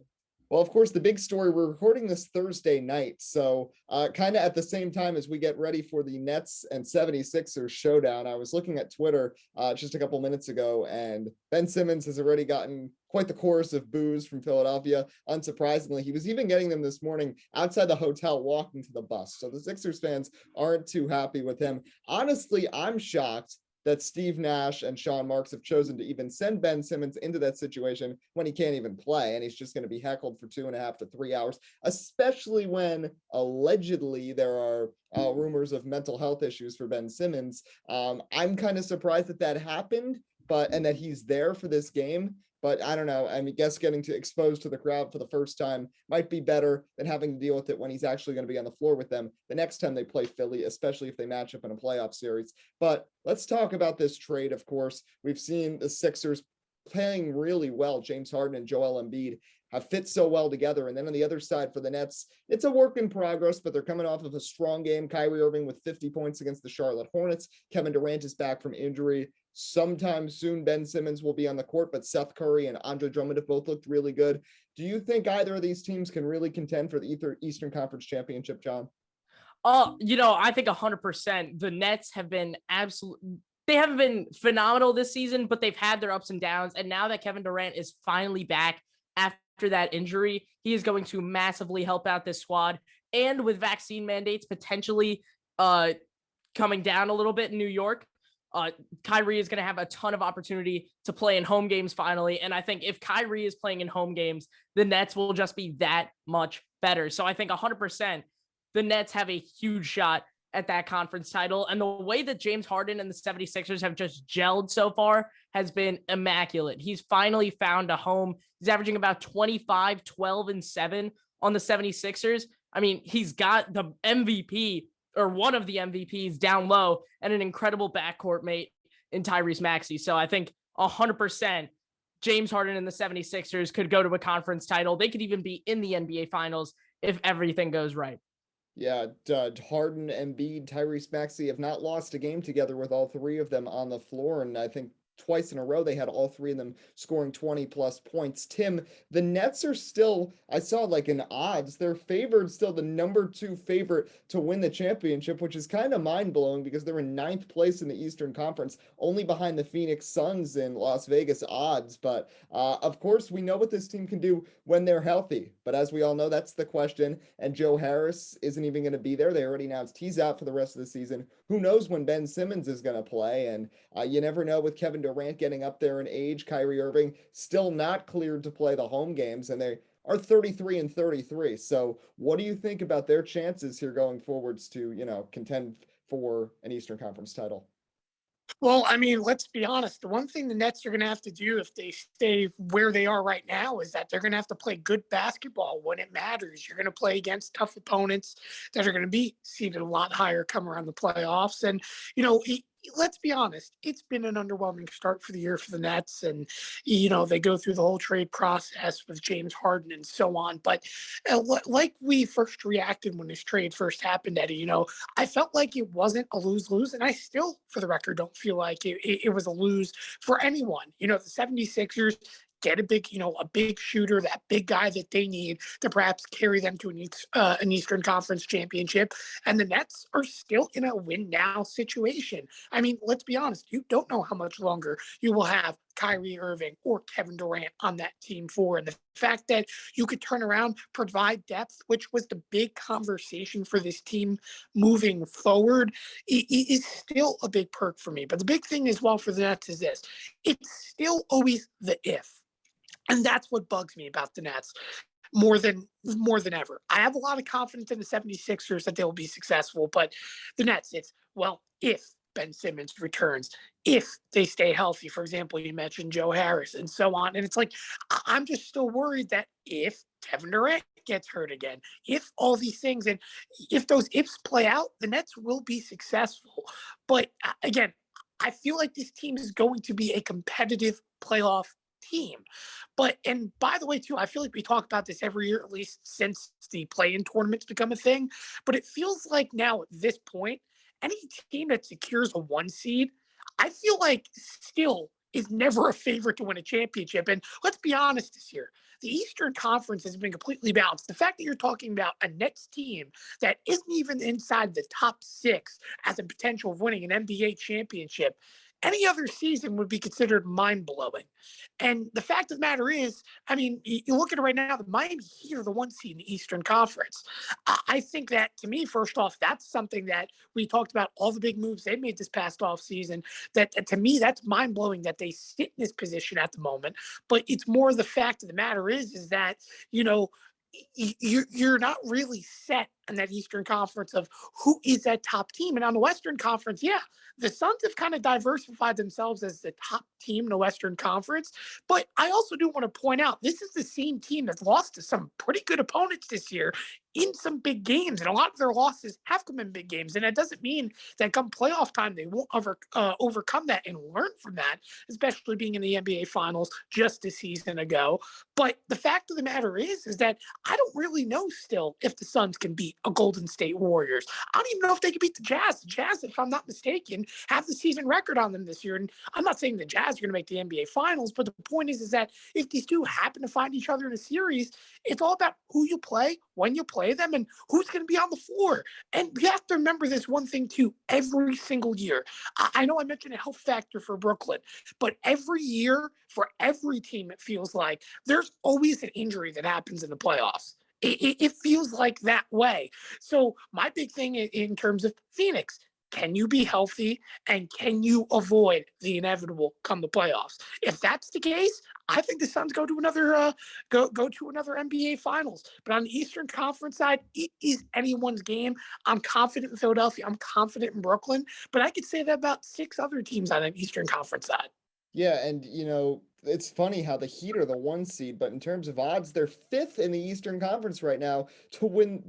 Well, of course, the big story, we're recording this Thursday night. So kind of at the same time as we get ready for the Nets and 76ers showdown, I was looking at Twitter just a couple minutes ago, and Ben Simmons has already gotten quite the chorus of boos from Philadelphia. Unsurprisingly, he was even getting them this morning outside the hotel walking to the bus. So the Sixers fans aren't too happy with him. Honestly, I'm shocked that Steve Nash and Sean Marks have chosen to even send Ben Simmons into that situation when he can't even play, and he's just going to be heckled for 2.5 to 3 hours, especially when allegedly there are rumors of mental health issues for Ben Simmons. I'm kind of surprised that that happened, and that he's there for this game. But I don't know. I mean, guess getting to exposed to the crowd for the first time might be better than having to deal with it when he's actually going to be on the floor with them the next time they play Philly, especially if they match up in a playoff series. But let's talk about this trade, of course. We've seen the Sixers playing really well. James Harden and Joel Embiid have fit so well together. And then on the other side for the Nets, it's a work in progress, but they're coming off of a strong game. Kyrie Irving with 50 points against the Charlotte Hornets. Kevin Durant is back from injury. Sometime soon, Ben Simmons will be on the court, but Seth Curry and Andre Drummond have both looked really good. Do you think either of these teams can really contend for the Eastern Conference Championship, John? I think 100%. The Nets have been they haven't been phenomenal this season, but they've had their ups and downs. And now that Kevin Durant is finally back after that injury, he is going to massively help out this squad. And with vaccine mandates potentially coming down a little bit in New York, Kyrie is going to have a ton of opportunity to play in home games finally. And I think if Kyrie is playing in home games, the Nets will just be that much better. So I think 100% the Nets have a huge shot at that conference title. And the way that James Harden and the 76ers have just gelled so far has been immaculate. He's finally found a home. He's averaging about 25, 12, and 7 on the 76ers. I mean, he's got the MVP or one of the MVPs down low and an incredible backcourt mate in Tyrese Maxey. So I think 100% James Harden and the 76ers could go to a conference title. They could even be in the NBA Finals if everything goes right. Yeah, Harden, Embiid, Tyrese Maxey have not lost a game together with all three of them on the floor, and I think twice in a row they had all three of them scoring 20 plus points. Tim, the Nets are still, I saw like in odds, they're favored, still the number 2 favorite to win the championship, which is kind of mind-blowing because they're in 9th place in the Eastern Conference, only behind the Phoenix Suns in Las Vegas odds. But of course we know what this team can do when they're healthy, but as we all know, that's the question. And Joe Harris isn't even going to be there. They already announced he's out for the rest of the season. Who knows when Ben Simmons is going to play? And you never know with Kevin Durant getting up there in age. Kyrie Irving still not cleared to play the home games, and they are 33 and 33. So what do you think about their chances here going forwards to, contend for an Eastern Conference title? Well, I mean, let's be honest. The one thing the Nets are going to have to do if they stay where they are right now is that they're going to have to play good basketball when it matters. You're going to play against tough opponents that are going to be seeded a lot higher come around the playoffs. And, let's be honest, it's been an underwhelming start for the year for the Nets. And, they go through the whole trade process with James Harden and so on. But like we first reacted when this trade first happened, Eddie, I felt like it wasn't a lose-lose. And I still, for the record, don't feel like it was a lose for anyone. The 76ers get a big shooter, that big guy that they need to perhaps carry them to an Eastern Conference championship. And the Nets are still in a win now situation. I mean, let's be honest. You don't know how much longer you will have Kyrie Irving or Kevin Durant on that team for. And the fact that you could turn around, provide depth, which was the big conversation for this team moving forward, is still a big perk for me. But the big thing as well for the Nets is this. It's still always the if. And that's what bugs me about the Nets more than ever. I have a lot of confidence in the 76ers that they will be successful, but the Nets, it's, well, if Ben Simmons returns, if they stay healthy. For example, you mentioned Joe Harris and so on. And it's like, I'm just still worried that if Kevin Durant gets hurt again, if all these things, and if those ifs play out, the Nets will be successful. But again, I feel like this team is going to be a competitive playoff team. And by the way, too, I feel like we talk about this every year, at least since the play-in tournament's become a thing. But it feels like now at this point, any team that secures a 1 seed, I feel like still is never a favorite to win a championship. And let's be honest this year, the Eastern Conference has been completely balanced. The fact that you're talking about a Nets team that isn't even inside the top 6 as a potential of winning an NBA championship, any other season would be considered mind-blowing. And the fact of the matter is, I mean, you look at it right now, the Miami Heat are the 1 seed in the Eastern Conference. I think that, to me, first off, that's something that we talked about, all the big moves they made this past offseason, that to me, that's mind-blowing that they sit in this position at the moment. But it's more the fact of the matter is that, you know, you're not really set in that Eastern Conference of who is that top team. And on the Western Conference, yeah, the Suns have kind of diversified themselves as the top team in the Western Conference. But I also do want to point out, this is the same team that's lost to some pretty good opponents this year in some big games. And a lot of their losses have come in big games. And that doesn't mean that come playoff time, they won't overcome that and learn from that, especially being in the NBA Finals just a season ago. But the fact of the matter is that I don't really know still if the Suns can beat a Golden State Warriors. I don't even know if they can beat the Jazz. The Jazz, if I'm not mistaken, have the season record on them this year. And I'm not saying the Jazz are going to make the NBA Finals, but the point is that if these two happen to find each other in a series, it's all about who you play, when you play them, and who's going to be on the floor. And you have to remember this one thing, too, every single year. I know I mentioned a health factor for Brooklyn, but every year for every team, it feels like there's always an injury that happens in the playoffs. It feels like that way. So my big thing in terms of Phoenix, can you be healthy and can you avoid the inevitable come the playoffs? If that's the case, I think the Suns go to another NBA Finals. But on the Eastern Conference side, it is anyone's game. I'm confident in Philadelphia. I'm confident in Brooklyn. But I could say that about 6 other teams on the Eastern Conference side. Yeah, and it's funny how the Heat are the 1 seed, but in terms of odds, they're 5th in the Eastern Conference right now to win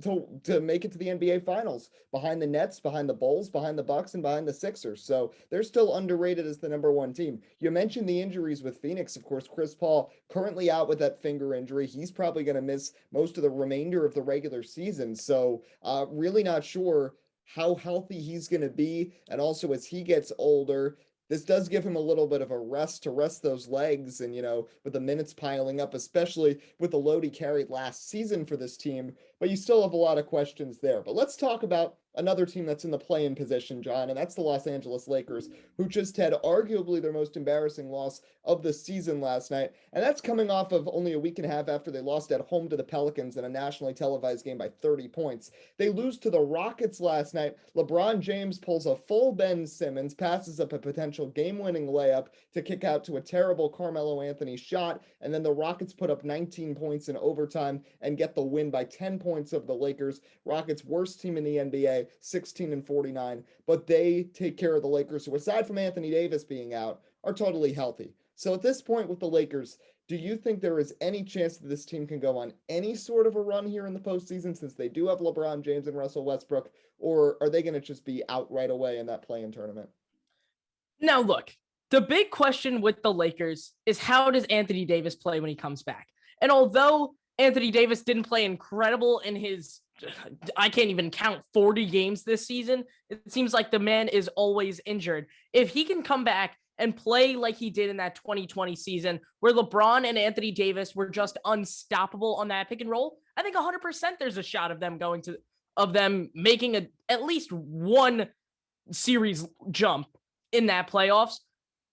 to make it to the NBA Finals, behind the Nets, behind the Bulls, behind the Bucks, and behind the Sixers. So they're still underrated as the number 1 team. You mentioned the injuries with Phoenix, of course. Chris Paul currently out with that finger injury. He's probably going to miss most of the remainder of the regular season. So really not sure how healthy he's going to be, and also as he gets older. This does give him a little bit of a rest to rest those legs, and with the minutes piling up, especially with the load he carried last season for this team. But you still have a lot of questions there. But let's talk about another team that's in the play-in position, John, and that's the Los Angeles Lakers, who just had arguably their most embarrassing loss of the season last night. And that's coming off of only a week and a half after they lost at home to the Pelicans in a nationally televised game by 30 points. They lose to the Rockets last night. LeBron James pulls a full Ben Simmons, passes up a potential game-winning layup to kick out to a terrible Carmelo Anthony shot, and then the Rockets put up 19 points in overtime and get the win by 10 points over the Lakers. Rockets' worst team in the NBA, 16-49, but they take care of the Lakers, who, aside from Anthony Davis being out, are totally healthy. So at this point with the Lakers, do you think there is any chance that this team can go on any sort of a run here in the postseason, since they do have LeBron James and Russell Westbrook, or are they going to just be out right away in that play-in tournament? Now, look, the big question with the Lakers is, how does Anthony Davis play when he comes back? And although Anthony Davis didn't play incredible in his, I can't even count 40 games this season, it seems like the man is always injured. If he can come back and play like he did in that 2020 season, where LeBron and Anthony Davis were just unstoppable on that pick and roll, I think 100% there's a shot of them making at least one series jump in that playoffs.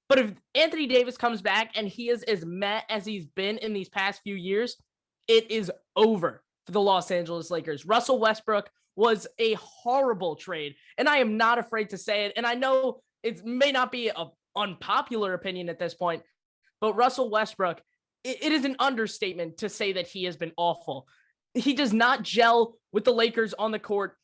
But if Anthony Davis comes back and he is as meh as he's been in these past few years, it is over for the Los Angeles Lakers. Russell Westbrook was a horrible trade, and I am not afraid to say it. And I know it may not be an unpopular opinion at this point, but Russell Westbrook, it is an understatement to say that he has been awful. He does not gel with the Lakers on the court.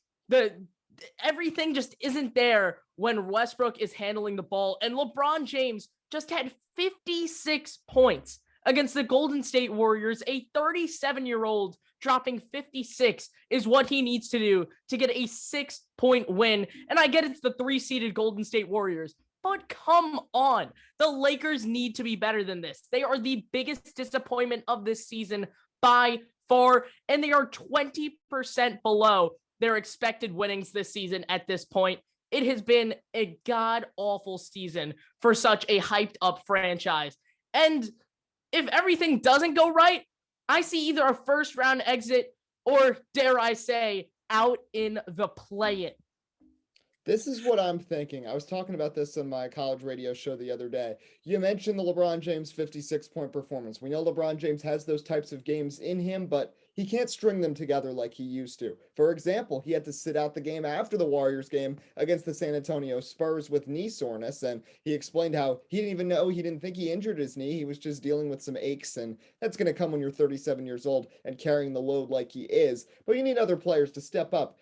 Everything just isn't there when Westbrook is handling the ball. And LeBron James just had 56 points against the Golden State Warriors. A 37-year-old dropping 56 is what he needs to do to get a 6-point win. And I get it's the 3-seeded Golden State Warriors, but come on. The Lakers need to be better than this. They are the biggest disappointment of this season by far, and they are 20% below their expected winnings this season at this point. it has been a god-awful season for such a hyped-up franchise. And if everything doesn't go right, I see either a first-round exit or, dare I say, out in the play-in. This is what I'm thinking. I was talking about this on my college radio show the other day. You mentioned the LeBron James 56-point performance. We know LeBron James has those types of games in him, but he can't string them together like he used to. For example, he had to sit out the game after the Warriors game against the San Antonio Spurs with knee soreness, and he explained how he didn't think he injured his knee. He was just dealing with some aches, and that's going to come when you're 37 years old and carrying the load like he is. But you need other players to step up.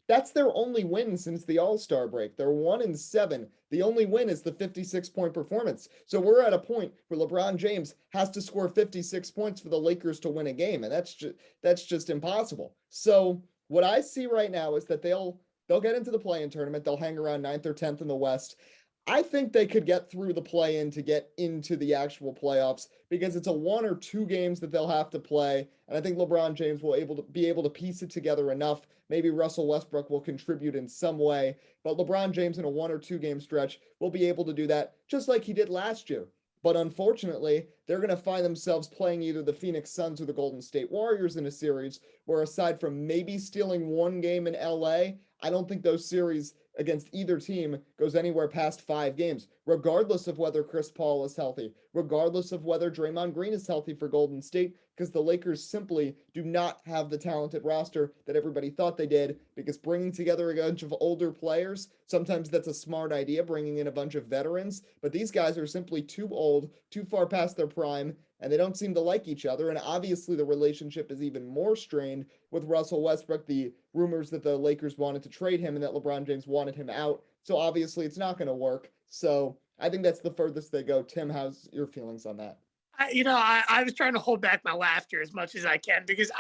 That's their only win since the All-Star break. They're 1-7. The only win is the 56-point performance. So we're at a point where LeBron James has to score 56 points for the Lakers to win a game, and that's just impossible. So what I see right now is that they'll get into the play-in tournament. They'll hang around 9th or 10th in the West. I think they could get through the play-in to get into the actual playoffs because it's a 1 or 2 games that they'll have to play. And I think LeBron James will be able to piece it together enough. Maybe Russell Westbrook will contribute in some way, but LeBron James in a 1 or 2 game stretch will be able to do that just like he did last year. But unfortunately, they're going to find themselves playing either the Phoenix Suns or the Golden State Warriors in a series where, aside from maybe stealing 1 game in LA, I don't think those series against either team goes anywhere past 5 games, regardless of whether Chris Paul is healthy, regardless of whether Draymond Green is healthy for Golden State, because the Lakers simply do not have the talented roster that everybody thought they did, because bringing together a bunch of older players, sometimes that's a smart idea, bringing in a bunch of veterans, but these guys are simply too old, too far past their prime, and they don't seem to like each other. And obviously the relationship is even more strained with Russell Westbrook, the rumors that the Lakers wanted to trade him and that LeBron James wanted him out. So obviously it's not going to work. So I think that's the furthest they go. Tim, how's your feelings on that? I was trying to hold back my laughter as much as I can because,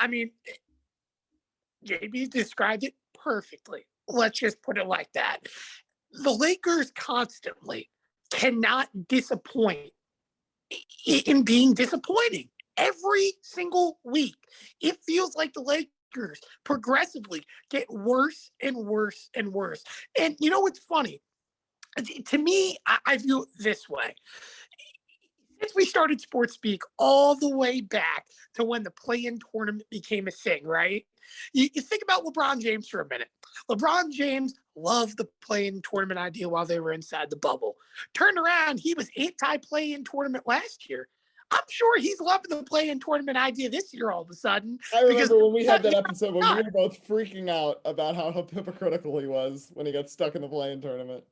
JB described it perfectly. Let's just put it like that. The Lakers constantly cannot disappoint in being disappointing. Every single week, it feels like the Lakers progressively get worse and worse and worse. And you know what's funny? To me, I view it this way. Since we started Sports Speak all the way back to when the play-in tournament became a thing, right? You think about LeBron James for a minute. LeBron James loved the play-in tournament idea while they were inside the bubble. Turned around, he was anti-play-in tournament last year. I'm sure he's loving the play-in tournament idea this year all of a sudden. I remember when we had that episode when we were both freaking out about how hypocritical he was when he got stuck in the play-in tournament.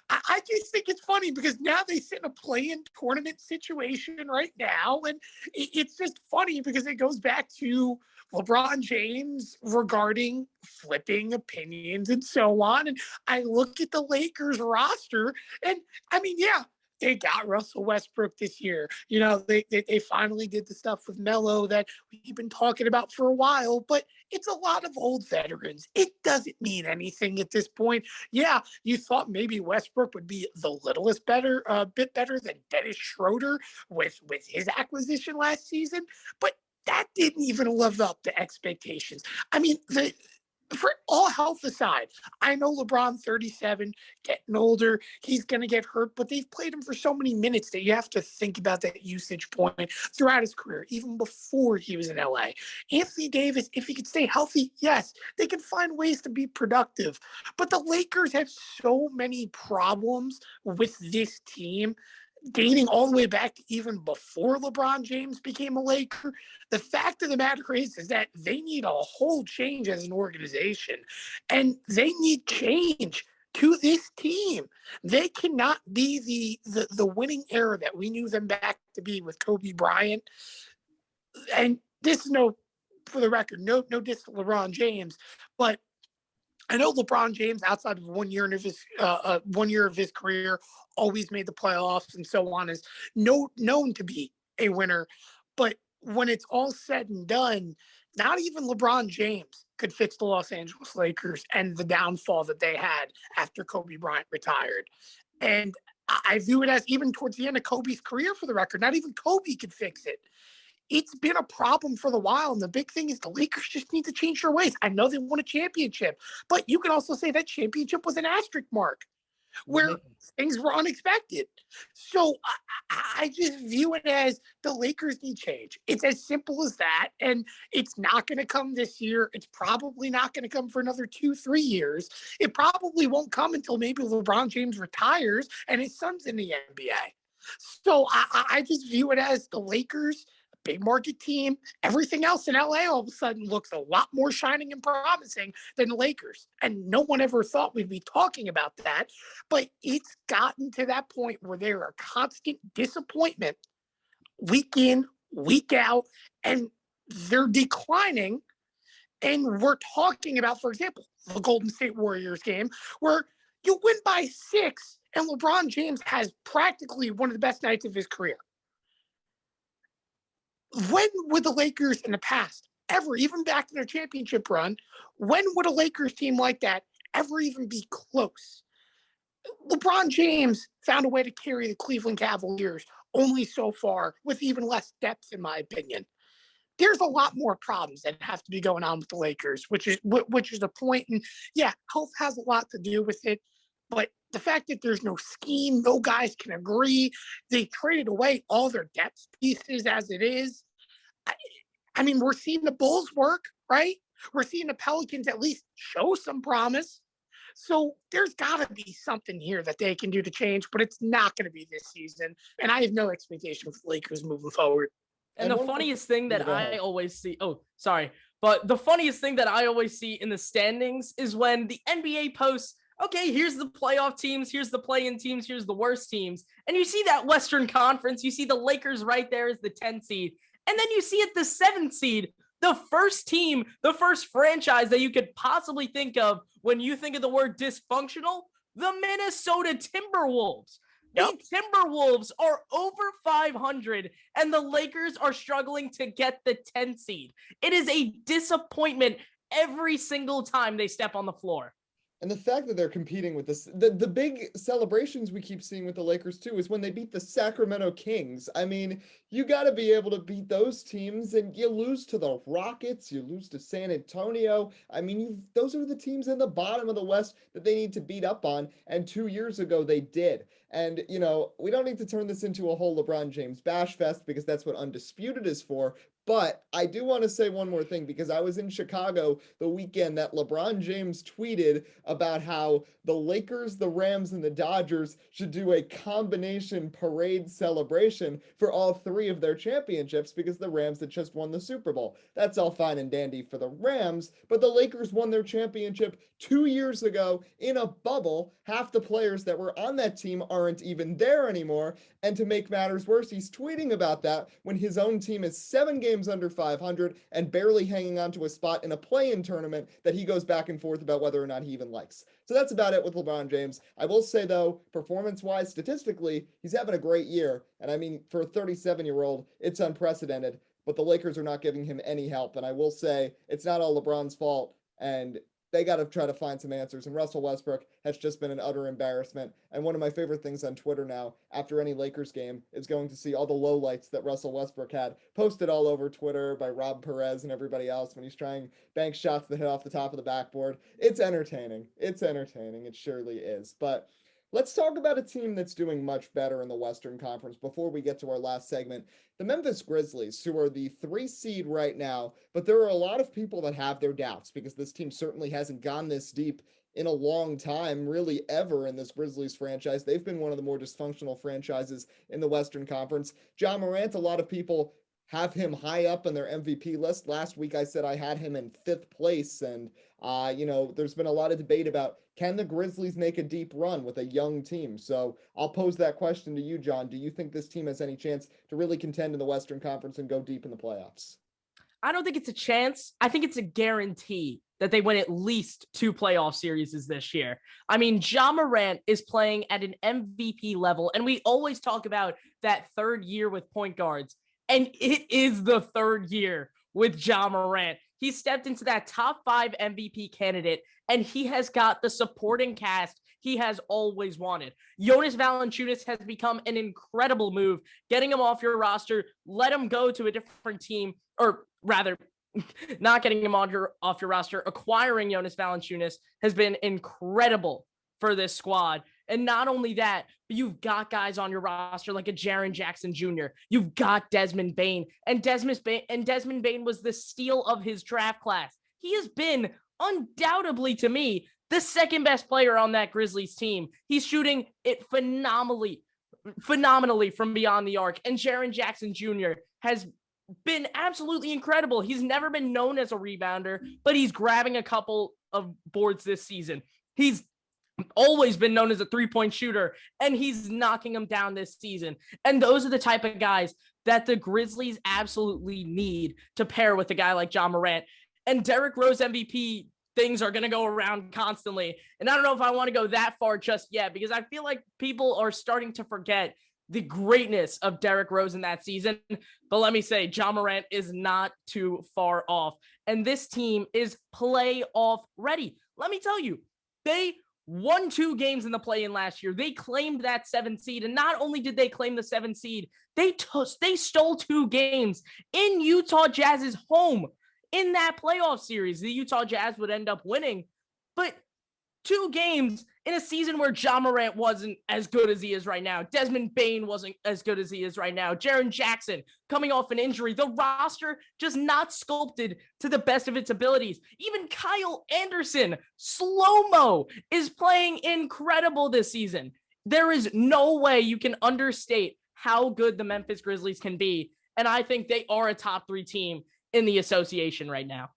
I just think it's funny because now they sit in a play-in tournament situation right now. And it's just funny because it goes back to LeBron James regarding flipping opinions and so on. And I look at the Lakers roster and they got Russell Westbrook this year. They finally did the stuff with Melo that we've been talking about for a while, but it's a lot of old veterans. It doesn't mean anything at this point. Yeah, you thought maybe Westbrook would be the littlest bit better than Dennis Schroeder with his acquisition last season, but that didn't even live up to expectations. For all health aside, I know LeBron, 37, getting older, he's going to get hurt, but they've played him for so many minutes that you have to think about that usage point throughout his career, even before he was in LA. Anthony Davis, if he could stay healthy, yes, they can find ways to be productive. But the Lakers have so many problems with this team, dating all the way back to even before LeBron James became a Laker. The fact of the matter is that they need a whole change as an organization, and they need change to this team. They cannot be the winning era that we knew them back to be with Kobe Bryant. And this is for the record, no diss to LeBron James, but I know LeBron James, outside of 1 year of his career, always made the playoffs and so on, is known to be a winner. But when it's all said and done, not even LeBron James could fix the Los Angeles Lakers and the downfall that they had after Kobe Bryant retired. And I view it as, even towards the end of Kobe's career, for the record, not even Kobe could fix it. it's been a problem for the while. And the big thing is the Lakers just need to change their ways. I know they won a championship, but you can also say that championship was an asterisk mark where things were unexpected. So I just view it as the Lakers need change. It's as simple as that. And it's not going to come this year. It's probably not going to come for another 2-3 years. It probably won't come until maybe LeBron James retires and his son's in the NBA. So I just view it as the Lakers, a big market team. Everything else in LA all of a sudden looks a lot more shining and promising than the Lakers. And no one ever thought we'd be talking about that. But it's gotten to that point where they're a constant disappointment week in, week out, and they're declining. And we're talking about, for example, the Golden State Warriors game where you win by 6 and LeBron James has practically one of the best nights of his career. When would the Lakers in the past ever, even back in their championship run, when would a Lakers team like that ever even be close? LeBron James found a way to carry the Cleveland Cavaliers only so far with even less depth, in my opinion. There's a lot more problems that have to be going on with the Lakers, which is the point. And yeah, health has a lot to do with it. But the fact that there's no scheme, no guys can agree, they traded away all their depth pieces as it is. I mean, we're seeing the Bulls work, right? We're seeing the Pelicans at least show some promise. So there's got to be something here that they can do to change, but it's not going to be this season. And I have no expectation for the Lakers moving forward. And the funniest thing that I always see, but the funniest thing that I always see in the standings is when the NBA posts, okay, here's the playoff teams, here's the play-in teams, here's the worst teams. And you see that Western Conference, you see the Lakers right there as the 10th seed. And then you see at the 7th seed, the first team, the first franchise that you could possibly think of when you think of the word dysfunctional, the Minnesota Timberwolves. Yep. The Timberwolves are over 500, and the Lakers are struggling to get the 10th seed. It is a disappointment every single time they step on the floor. And the fact that they're competing with this, the big celebrations we keep seeing with the Lakers too is when they beat the Sacramento Kings. I mean, you got to be able to beat those teams, and you lose to the Rockets, you lose to San Antonio. I mean, those are the teams in the bottom of the West that they need to beat up on. And 2 years ago they did. And, you know, we don't need to turn this into a whole LeBron James bash fest because that's what Undisputed is for. But I do want to say one more thing, because I was in Chicago the weekend that LeBron James tweeted about how the Lakers, the Rams, and the Dodgers should do a combination parade celebration for all 3 of their championships because the Rams had just won the Super Bowl. That's all fine and dandy for the Rams, but the Lakers won their championship 2 years ago in a bubble. Half the players that were on that team aren't even there anymore. And to make matters worse, he's tweeting about that when his own team is 7 games under 500 and barely hanging on to a spot in a play-in tournament that he goes back and forth about whether or not he even likes. So that's about it with LeBron James. I will say, though, performance-wise, statistically, he's having a great year. And I mean, for a 37-year-old, it's unprecedented. But the Lakers are not giving him any help. And I will say, it's not all LeBron's fault. And they got to try to find some answers. And Russell Westbrook has just been an utter embarrassment. And one of my favorite things on Twitter now, after any Lakers game, is going to see all the lowlights that Russell Westbrook had posted all over Twitter by Rob Perez and everybody else when he's trying bank shots that hit off the top of the backboard. It's entertaining. It's entertaining. It surely is. But let's talk about a team that's doing much better in the Western Conference before we get to our last segment. The Memphis Grizzlies, who are the 3 seed right now, but there are a lot of people that have their doubts because this team certainly hasn't gone this deep in a long time, really ever in this Grizzlies franchise. They've been one of the more dysfunctional franchises in the Western Conference. John Morant, a lot of people have him high up on their MVP list. Last week I said I had him in 5th place, and there's been a lot of debate about, can the Grizzlies make a deep run with a young team? So I'll pose that question to you, John. Do you think this team has any chance to really contend in the Western Conference and go deep in the playoffs? I don't think it's a chance. I think it's a guarantee that they win at least 2 playoff series this year. I mean, John Morant is playing at an MVP level, and we always talk about that 3rd year with point guards, and it is the 3rd year with John Morant. He stepped into that top 5 MVP candidate, and he has got the supporting cast. he has always wanted. Jonas Valanciunas has become an incredible move. Getting him off your roster, let him go to a different team, or rather, not getting him off your roster, acquiring Jonas Valanciunas has been incredible for this squad. And not only that, but you've got guys on your roster like a Jaren Jackson Jr. You've got Desmond Bane, and Desmond Bane was the steal of his draft class. He has been undoubtedly, to me, the second best player on that Grizzlies team. He's shooting it phenomenally from beyond the arc. And Jaren Jackson Jr. has been absolutely incredible. He's never been known as a rebounder, but he's grabbing a couple of boards this season. He's always been known as a three-point shooter, and he's knocking them down this season. And those are the type of guys that the Grizzlies absolutely need to pair with a guy like John Morant. And Derrick Rose MVP things are going to go around constantly. And I don't know if I want to go that far just yet, because I feel like people are starting to forget the greatness of Derrick Rose in that season. But let me say, John Morant is not too far off. And this team is playoff ready. Let me tell you, they won 2 games in the play-in last year. They claimed that 7th seed. And not only did they claim the 7th seed, they stole 2 games in Utah Jazz's home. In that playoff series, the Utah Jazz would end up winning, but 2 games in a season where John Morant wasn't as good as he is right now. Desmond Bane wasn't as good as he is right now. Jaren Jackson coming off an injury. The roster just not sculpted to the best of its abilities. Even Kyle Anderson, slow-mo, is playing incredible this season. There is no way you can understate how good the Memphis Grizzlies can be, and I think they are a top 3 team in the association right now.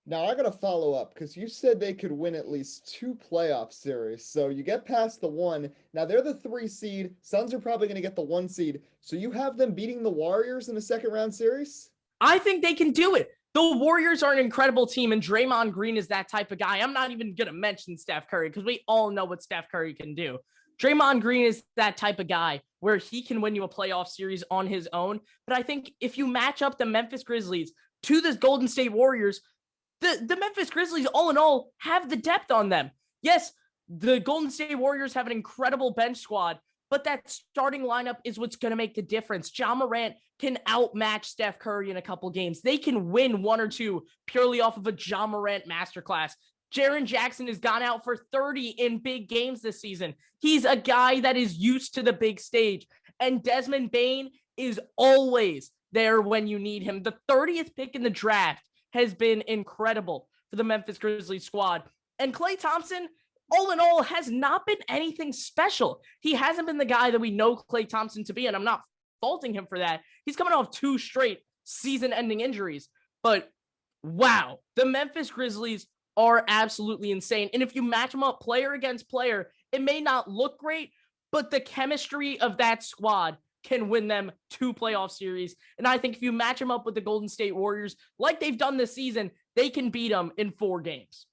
Now I got to follow up because you said they could win at least 2 playoff series. So you get past the 1. Now they're the 3 seed. Suns are probably going to get the 1 seed. So you have them beating the Warriors in a second round series? I think they can do it. The Warriors are an incredible team, and Draymond Green is that type of guy. I'm not even going to mention Steph Curry because we all know what Steph Curry can do. Draymond Green is that type of guy where he can win you a playoff series on his own. But I think if you match up the Memphis Grizzlies to the Golden State Warriors, the Memphis Grizzlies, all in all, have the depth on them. Yes, the Golden State Warriors have an incredible bench squad, but that starting lineup is what's going to make the difference. John Morant can outmatch Steph Curry in a couple games. They can win 1 or 2 purely off of a John Morant masterclass. Jaren Jackson has gone out for 30 in big games this season. He's a guy that is used to the big stage. And Desmond Bane is always there when you need him. The 30th pick in the draft has been incredible for the Memphis Grizzlies squad. And Klay Thompson, all in all, has not been anything special. He hasn't been the guy that we know Klay Thompson to be, and I'm not faulting him for that. He's coming off 2 straight season-ending injuries. But wow, the Memphis Grizzlies are absolutely insane. And if you match them up player against player, it may not look great, but the chemistry of that squad can win them 2 playoff series. And I think if you match them up with the Golden State Warriors, like they've done this season, they can beat them in 4 games.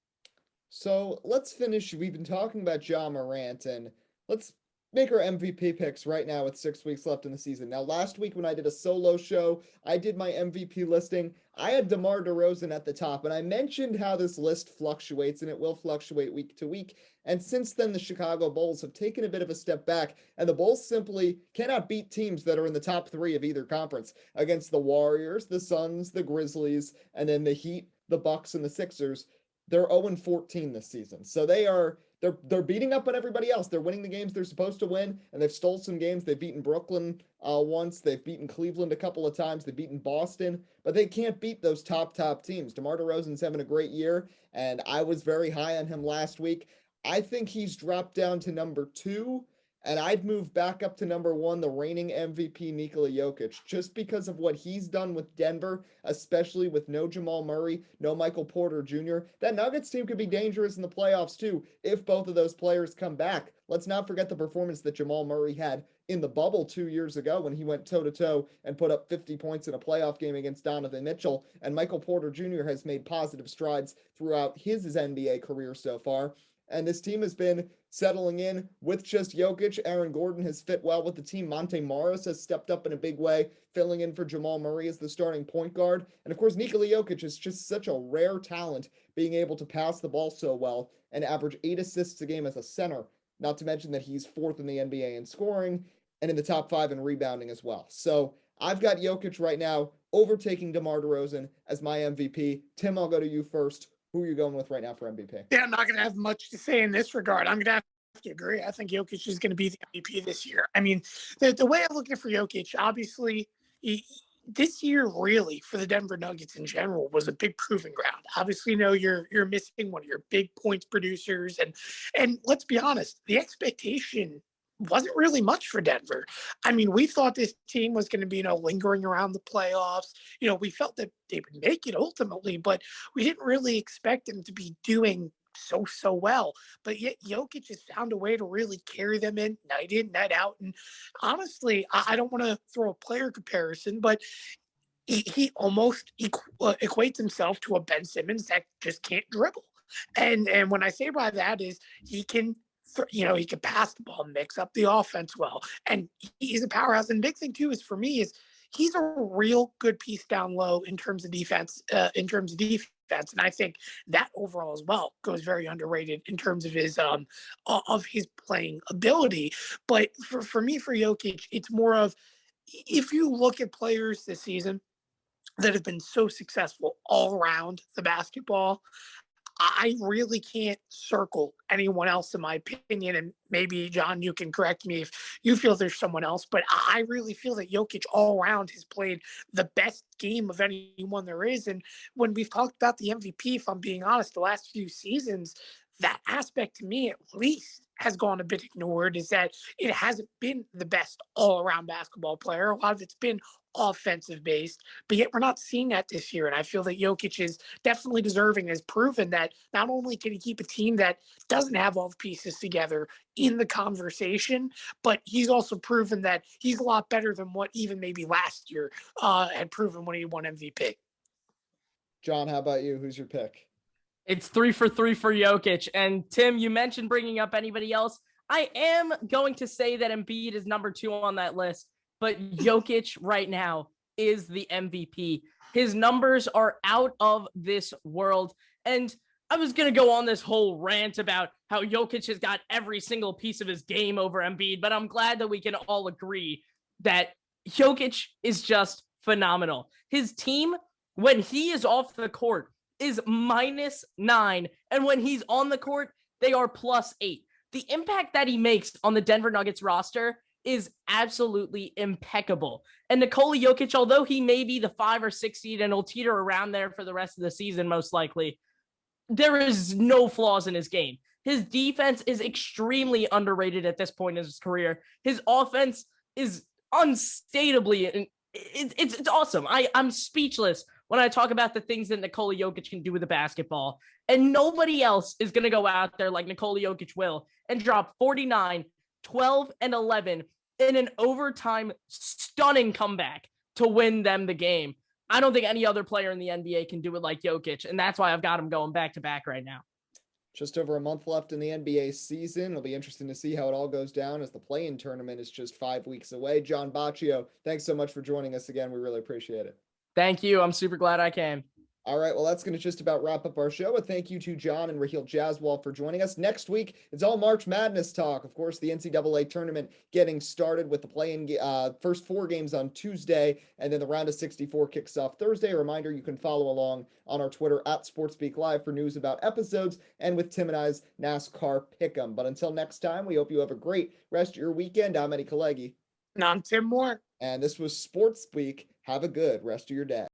So let's finish. We've been talking about John Morant, and let's make our MVP picks right now with 6 weeks left in the season. Now, last week when I did a solo show, I did my MVP listing. I had DeMar DeRozan at the top, and I mentioned how this list fluctuates, and it will fluctuate week to week. And since then, the Chicago Bulls have taken a bit of a step back, and the Bulls simply cannot beat teams that are in the top 3 of either conference against the Warriors, the Suns, the Grizzlies, and then the Heat, the Bucks, and the Sixers. They're 0-14 this season. So they're beating up on everybody else. They're winning the games they're supposed to win, and they've stole some games. They've beaten Brooklyn once. They've beaten Cleveland a couple of times. They've beaten Boston, but they can't beat those top teams. DeMar DeRozan's having a great year, and I was very high on him last week. I think he's dropped down to number 2, and I'd move back up to number 1, the reigning MVP Nikola Jokic, just because of what he's done with Denver, especially with no Jamal Murray, no Michael Porter Jr. That Nuggets team could be dangerous in the playoffs too if both of those players come back. Let's not forget the performance that Jamal Murray had in the bubble 2 years ago when he went toe-to-toe and put up 50 points in a playoff game against Donovan Mitchell. And Michael Porter Jr. has made positive strides throughout his NBA career so far. And this team has been settling in with just Jokic. Aaron Gordon has fit well with the team. Monte Morris has stepped up in a big way, filling in for Jamal Murray as the starting point guard. And of course, Nikola Jokic is just such a rare talent, being able to pass the ball so well and average 8 assists a game as a center. not to mention that he's 4th in the NBA in scoring and in the top 5 in rebounding as well. So I've got Jokic right now overtaking DeMar DeRozan as my MVP. Tim, I'll go to you first. Who are you going with right now for MVP? Yeah, I'm not going to have much to say in this regard. I'm going to have to agree. I think Jokic is going to be the MVP this year. I mean, the way I'm looking for Jokic, obviously, this year really for the Denver Nuggets in general was a big proving ground. Obviously, you're missing one of your big points producers, and let's be honest, the expectation wasn't really much for Denver. I mean, we thought this team was going to be, lingering around the playoffs. We felt that they would make it ultimately, but we didn't really expect them to be doing so well. But yet Jokic has found a way to really carry them in night out. And honestly, I don't want to throw a player comparison, but he almost equates himself to a Ben Simmons that just can't dribble. And when I say by that is he can he can pass the ball, mix up the offense well, and he's a powerhouse. And the big thing too is for me is he's a real good piece down low in terms of defense. And I think that overall as well goes very underrated in terms of his playing ability. But for me, for Jokic, it's more of if you look at players this season that have been so successful all around the basketball, I really can't circle anyone else in my opinion. And maybe, John, you can correct me if you feel there's someone else, but I really feel that Jokic all around has played the best game of anyone there is. And when we've talked about the MVP, if I'm being honest, the last few seasons, that aspect to me at least has gone a bit ignored, is that it hasn't been the best all-around basketball player. A lot of it's been offensive based, but yet we're not seeing that this year. And I feel that Jokic is definitely deserving, has proven that not only can he keep a team that doesn't have all the pieces together in the conversation, but he's also proven that he's a lot better than what even maybe last year had proven when he won MVP. John, how about you? Who's your pick? It's 3 for 3 for Jokic. And Tim, you mentioned bringing up anybody else. I am going to say that Embiid is number 2 on that list, but Jokic right now is the MVP. His numbers are out of this world. And I was going to go on this whole rant about how Jokic has got every single piece of his game over Embiid, but I'm glad that we can all agree that Jokic is just phenomenal. His team, when he is off the court, is -9, and when he's on the court, they are +8. The impact that he makes on the Denver Nuggets roster is absolutely impeccable. And Nikola Jokic, although he may be the 5 or 6 seed and will teeter around there for the rest of the season, most likely, there is no flaws in his game. His defense is extremely underrated at this point in his career. His offense is unstatably, it's awesome. I'm speechless when I talk about the things that Nikola Jokic can do with the basketball. And nobody else is going to go out there like Nikola Jokic will and drop 49, 12, and 11 in an overtime stunning comeback to win them the game. I don't think any other player in the NBA can do it like Jokic, and that's why I've got him going back-to-back right now. Just over a month left in the NBA season. It'll be interesting to see how it all goes down as the play-in tournament is just 5 weeks away. John Boccio, thanks so much for joining us again. We really appreciate it. Thank you. I'm super glad I came. All right, well, that's going to just about wrap up our show. A thank you to John and Rahill Jaiswal for joining us. Next week, it's all March Madness talk. Of course, the NCAA tournament getting started with the play-in first 4 games on Tuesday, and then the round of 64 kicks off Thursday. A reminder, you can follow along on our Twitter at SportsSpeakLive for news about episodes and with Tim and I's NASCAR Pick'em. But until next time, we hope you have a great rest of your weekend. I'm Eddie Kalegi. And I'm Tim Moore. And this was Sports Speak. Have a good rest of your day.